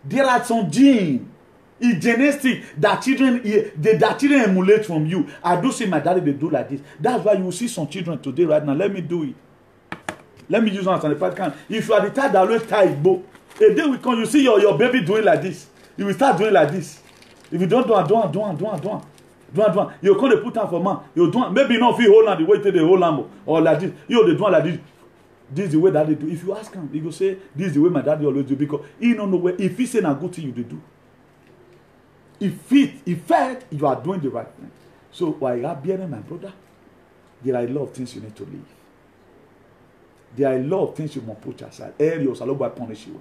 There are some genes. It's genetic that children emulate from you. I do see my daddy, they do like this. That's why you see some children today right now. Let me do it. Let me use one as an example. If you are the type that always tie a bow, a day will come, you see your baby doing like this. You will start doing like this. If you don't do it, you come to put on for man. You do maybe not feel hold on the way to the whole lamb or like this. You they do like this. This is the way that they do. If you ask him, he will say, this is the way my daddy always do, because he don't know where. If he say a good thing, you do. If felt you are doing the right thing. So while you are bearing, my brother, there are a lot of things you need to leave. There are a lot of things you must put aside. Areas Allah will punish you,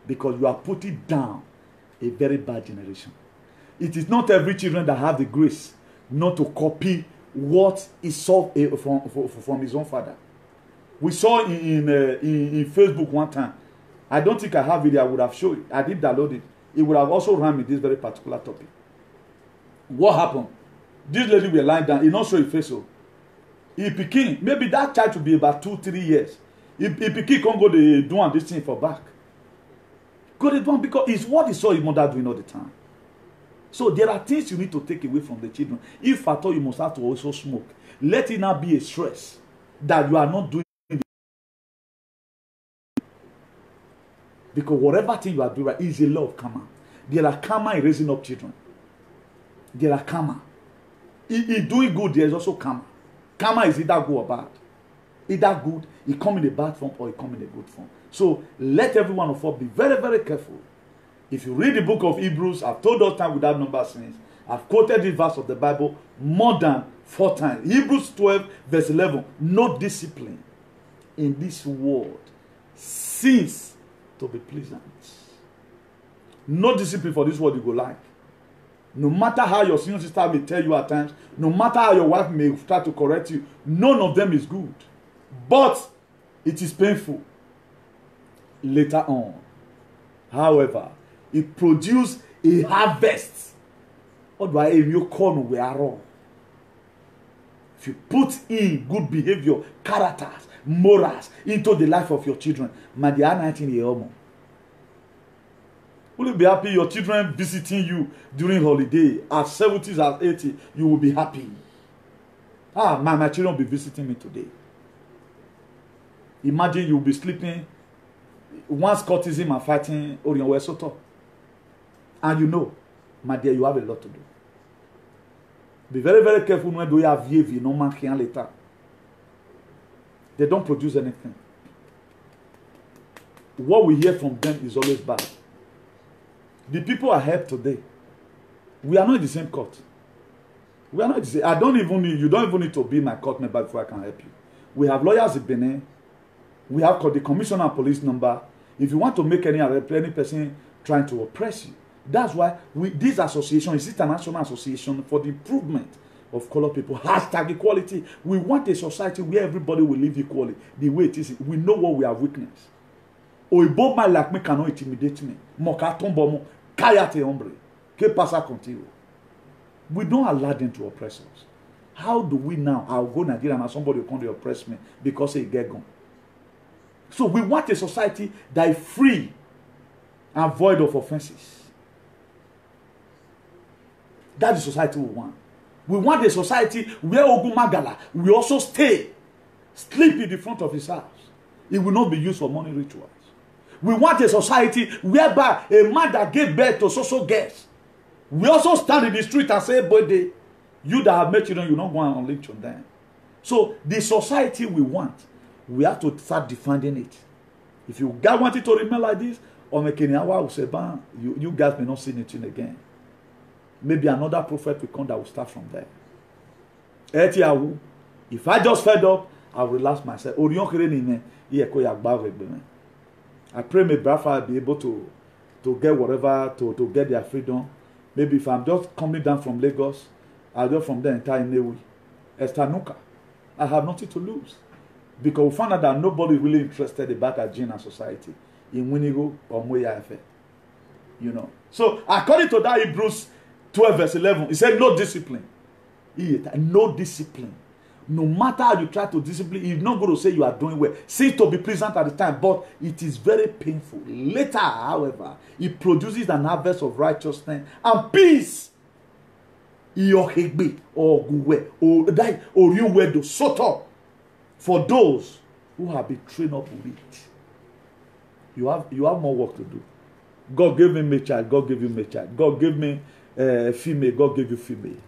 because you are putting down a very bad generation. It is not every children that have the grace not to copy what he saw from his own father. We saw in Facebook one time. I don't think I have it. I would have shown it. I did download it. It would have also run me this very particular topic. What happened? This lady were lying down. He not show his face. So he became, maybe that child should be about 2-3 years. He became can't go to do this thing for back. Go to do because it's what he saw his mother doing all the time. So there are things you need to take away from the children. If at all you must have to also smoke, let it not be a stress that you are not doing. Because whatever thing you are doing right is a law of karma. There are karma in raising up children. There are karma. In doing good, there is also karma. Karma is either good or bad. Either good, it comes in a bad form, or it comes in a good form. So let every one of us be very, very careful. If you read the book of Hebrews, I've told us time without number since. I've quoted this verse of the Bible more than 4 times. Hebrews 12 verse 11. No discipline in this world seems to be pleasant. No discipline for this world you go like. No matter how your senior sister may tell you at times, no matter how your wife may try to correct you, none of them is good. But it is painful later on. However, it produces a harvest. What do I mean? You call we are wrong. If you put in good behavior, characters, morals into the life of your children, man, they are 19 years old. Will you be happy your children visiting you during holiday at 70s, at 80? You will be happy. Ah, my children will be visiting me today. Imagine you will be sleeping. Once courtism and fighting Orion Wesoto. And you know, my dear, you have a lot to do. Be very, very careful when you have VAV, no man can later. They don't produce anything. What we hear from them is always bad. The people I help today, we are not in the same court. We are not the same. You don't even need to be my court member before I can help you. We have lawyers in Benin. We have got the commissioner of police number. If you want to make any person trying to oppress you, that's why this association is international association for the improvement of color people. Hashtag equality. We want a society where everybody will live equally. The way it is, we know what we have witnessed. Oibo man like me cannot intimidate me. Moka tombo mo kayate hombre. Que pasa contigo? We don't allow them to oppress us. How do we now? I'll go Nigeria and somebody will come to oppress me because they get gone. So we want a society that is free and void of offenses. That's the society we want. We want a society where Ogumagala will also stay, sleep in the front of his house. It will not be used for money rituals. We want a society whereby a man that gave birth to social girls we also stand in the street and say, boy, you that have met children, you don't go and unleash on them. So the society we want, we have to start defending it. If you guys want it to remain like this, or Mekeniawa will say, you guys may not see anything again. Maybe another prophet will come that will start from there. If I just fed up, I will relax myself. I pray my brother be able to get whatever, to get their freedom. Maybe if I'm just coming down from Lagos, I'll go from there entire Newi. Estanuka. I have nothing to lose. Because we found out that nobody is really interested about our gene and society in Winigo or Moya Efe. You know. So according to that Hebrews 12 verse 11, it said no discipline. No discipline. No matter how you try to discipline, he's not going to say you are doing well. Seems to be pleasant at the time, but it is very painful. Later, however, it produces an harvest of righteousness and peace. For those who have been trained up with it. You have more work to do. God gave me male child, God gave you male child. God gave me female, God gave you female.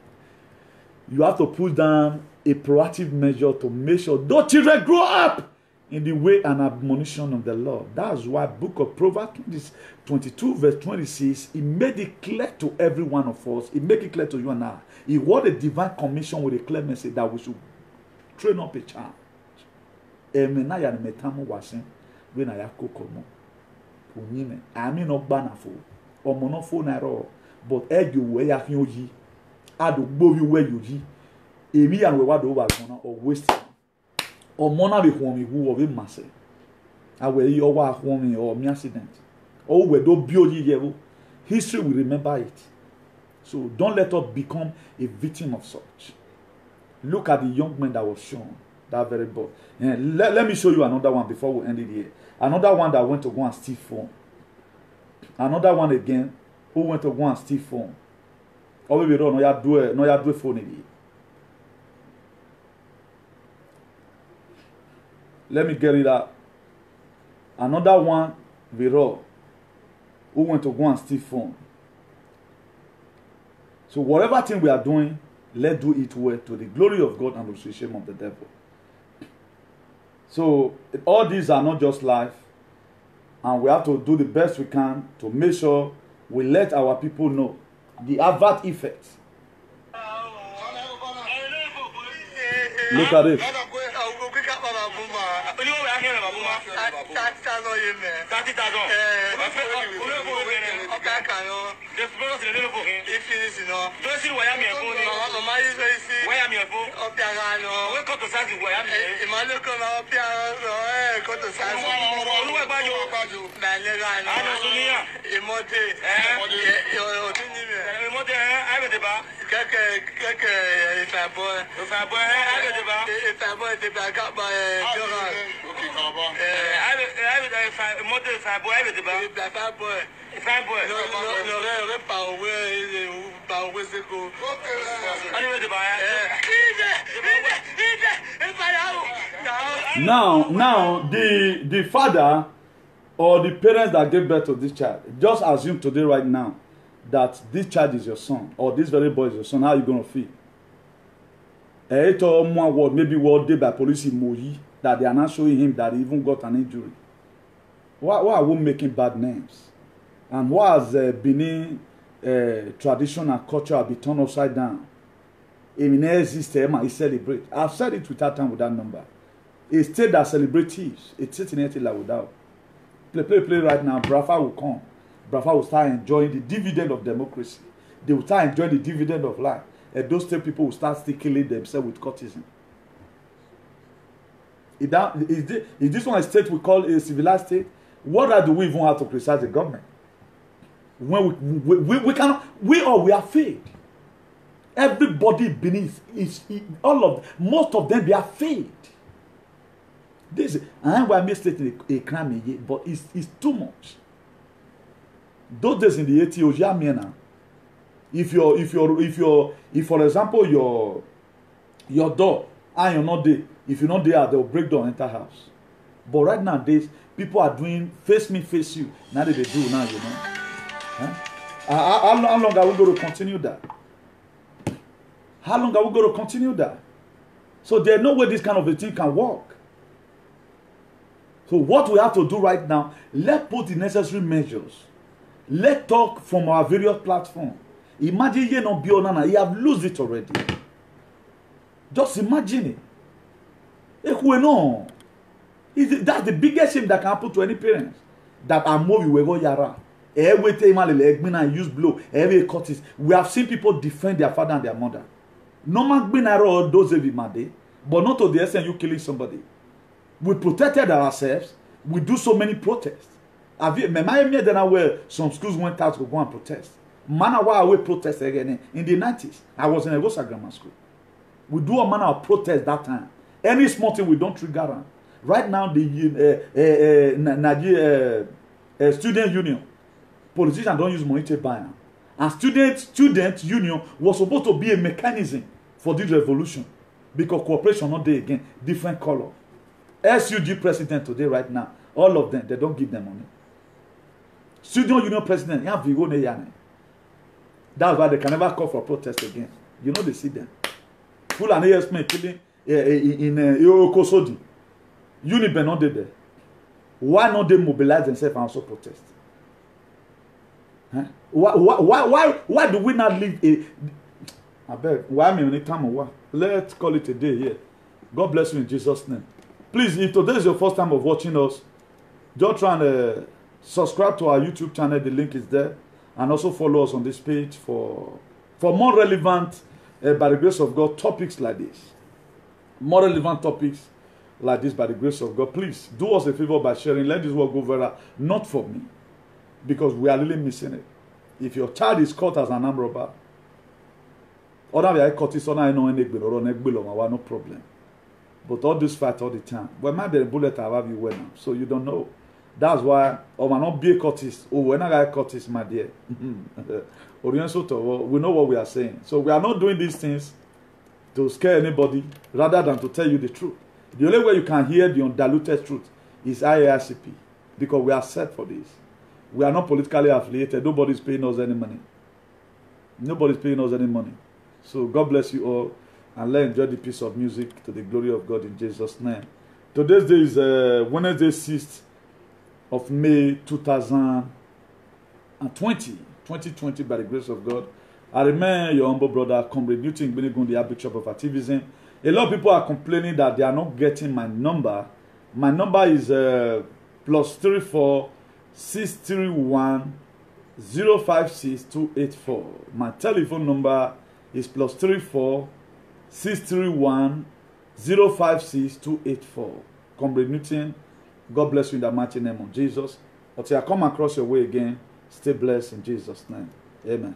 You have to put down a proactive measure to make sure those children grow up in the way and admonition of the Lord. That's why book of Proverbs 22 verse 26, it made it clear to every one of us. It made it clear to you and I. It was a divine commission with a clear message that we should train up a child. I mean, not banafo or monophone, but egg you where you I do go you where you ye. Emi and we were over or wasting. Or mona be home who of him master. I will your wife home or me accident. Oh, we do beauty. History will remember it. So don't let us become a victim of such. Look at the young man that was shown. That very boy. Let me show you another one before we end it here. Another one that went to go and steal phone. Another one again who went to go and steal phone. Or maybe no ya do phone again. Let me get it out. Another one, Vero, who went to go and steal phone. So whatever thing we are doing, let's do it well to the glory of God and the shame of the devil. So all these are not just life, and we have to do the best we can to make sure we let our people know the adverse effects. Look at it. Now the father or the parents that gave birth to this child, just assume today right now that this child is your son or this very boy is your son. How are you going to feel? Maybe what day by police in Moyi that they are not showing him that he even got an injury. Why are we making bad names? And why has Benin tradition and culture be turned upside down? He celebrate. I've said it without time with that number. A state that celebrates thieves. A state in anything like without. Play right now. Brafa will come. Brafa will start enjoying the dividend of democracy. They will start enjoying the dividend of life. And those state people will start still killing themselves with courtesan. Is this one a state we call a civilized state? What right do we even have to criticize the government? When we cannot, we are failed. Everybody beneath most of them, they are failed. This I am mistaking a crime, but it's too much. Those days in the 80s, if for example your door and you're not there, if you're not there, they'll break door enter house. But right nowadays, people are doing face me, face you. Now they do now, you know. Huh? How long are we going to continue that? How long are we going to continue that? So there's no way this kind of a thing can work. So what we have to do right now, let's put the necessary measures. Let's talk from our various platforms. Imagine you not be on, you have lost it already. Just imagine it. That's the biggest shame that can happen to any parents. That are more we go yara. Every time I use blow, every cuttings. We have seen people defend their father and their mother. No man been around those every Monday, but not to the extent you killing somebody. We protected ourselves. We do so many protests. Where some schools went out to go and protest. Man, why we protest again in the 90s? I was in a Gosa grammar school. We do a manner of protest that time. Any small thing we don't trigger on. Right now, the Nigeria student union, politicians don't use money to buy now. And student union was supposed to be a mechanism for this revolution. Because cooperation not there again, different color. SUG president today, right now, all of them, they don't give them money. Student union president, that's why they can never call for protest again. You know they see them. Full and ASM killing in Okosodi. Uniben not there. Why not they mobilize themselves and also protest? Huh? Why do we not leave a... I beg, why me only time or let's call it a day here. God bless you in Jesus' name. Please, if today is your first time of watching us, just try and subscribe to our YouTube channel. The link is there. And also follow us on this page for more relevant, by the grace of God, topics like this. More relevant topics like this by the grace of God. Please, do us a favor by sharing. Let this work go viral. Not for me. Because we are really missing it. If your child is caught as an armed robber, no problem. But all this fight all the time. Well, maybe the bullet have you well now. So you don't know. That's why I might not be a Curtis. Oh, when I got Curtis, my dear. We know what we are saying. So we are not doing these things to scare anybody rather than to tell you the truth. The only way you can hear the undiluted truth is IARCP. Because we are set for this. We are not politically affiliated. Nobody's paying us any money. Nobody's paying us any money. So God bless you all. And let's enjoy the piece of music to the glory of God in Jesus' name. Today's day is Wednesday 6th of May 2020 by the grace of God. I remain your humble brother, Comrade Newton Benigun, the Archbishop of Activism. A lot of people are complaining that they are not getting my number. My number is +34 631 056 284. My telephone number is +34 631 056 284. Comrade Newton, God bless you in the mighty name of Jesus. Until I come across your way again, stay blessed in Jesus' name. Amen.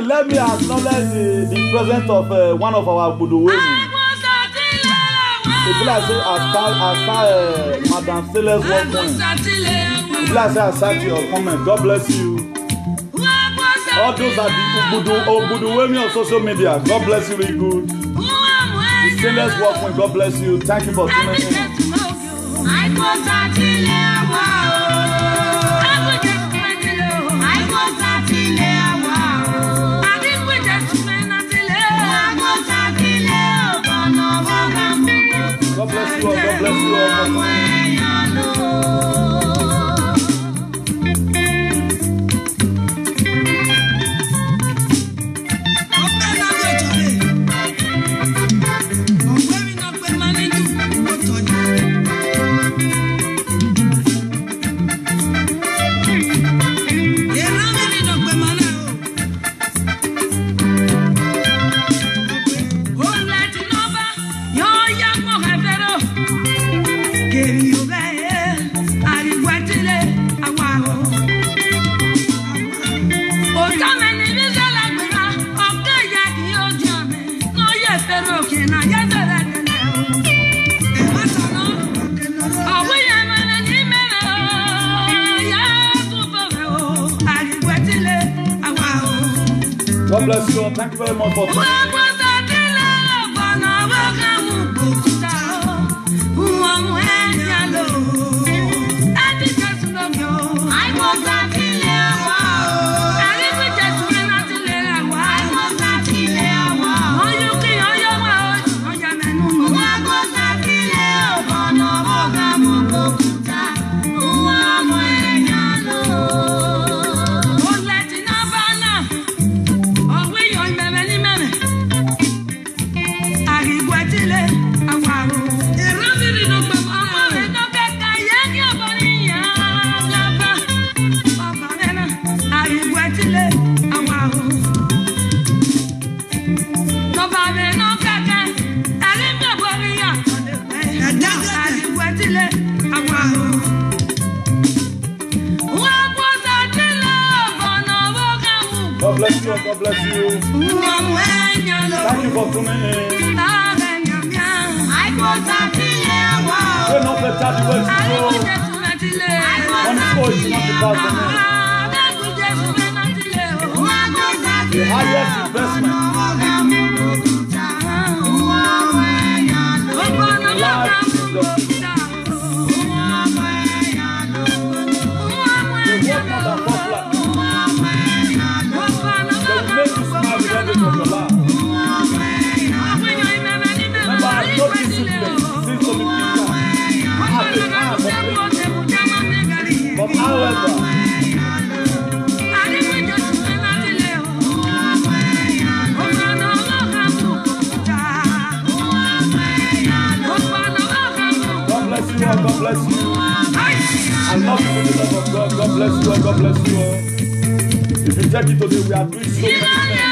Let me acknowledge the presence of one of our Buduweni. If I say Madam Steelers welcome. If I say I cite your comment, God bless you. All those are the Buduweni on social media. God bless you, really good. The Steelers welcome. God bless you. Thank you for tuning in. you all. God bless you all. God bless you all. Thank you very much for coming. God bless you. God bless you. Thank you for tuning in. We're not the charge way to go. One is not the pass the highest investment. Life is the work not that popular. Make you smile with every of your life. Remember, I know discipline seems to be people at the time of it. But however, God bless you all, God bless you. I love you with the love of God. God bless you all, God bless you all. If you check it today, we are doing so many things.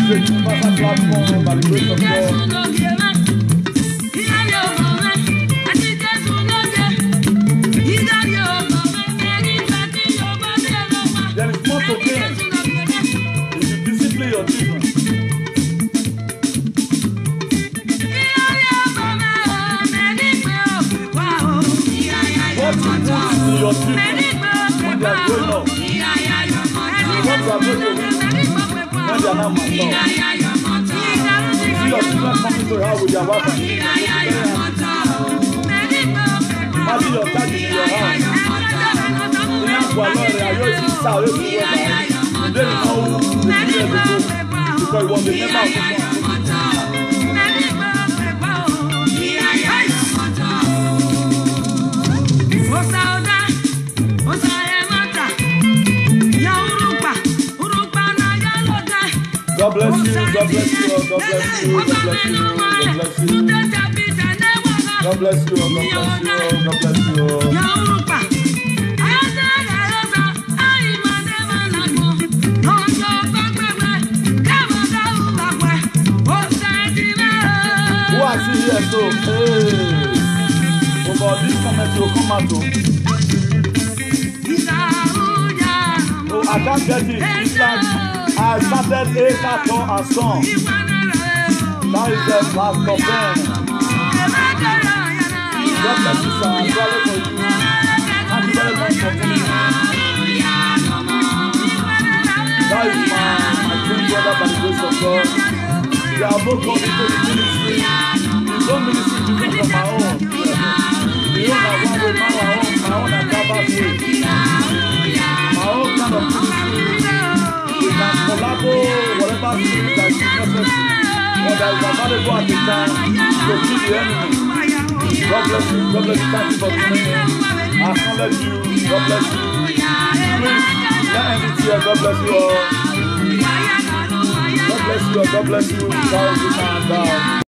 The universal platform by the grace of God. There is more to gain if you discipline your children. What you put in your children when they are growing up, what you are going to do when they are not mature. See your children coming to your house with their wife and imagine your dad in your house. They know who the children will go because he was the member of the family. God bless you, God bless you, God bless you, God bless you, God bless you. God bless you, God bless you, God bless you. Who are you here so? Hey. About this comment you come out to. Oh, I can't get it. It's like I started a carton and song. That is the last of them. God bless you, sir. I'm sorry for you. Thank you very much for coming. That is my twin brother by the grace of God. We are both gone into the ministry. His own ministry is different from my own. We don't have one way, my own and Gaba's way. My own kind of ministry. We can collaborate whatever things that is necessary. but that is available at the time to kill the enemy. God bless you. God bless you. Thank you for tuning in. I acknowledge you. God bless you. Please, let end it here. God bless you all. God bless you all. God bless you. Bow, good man, bow.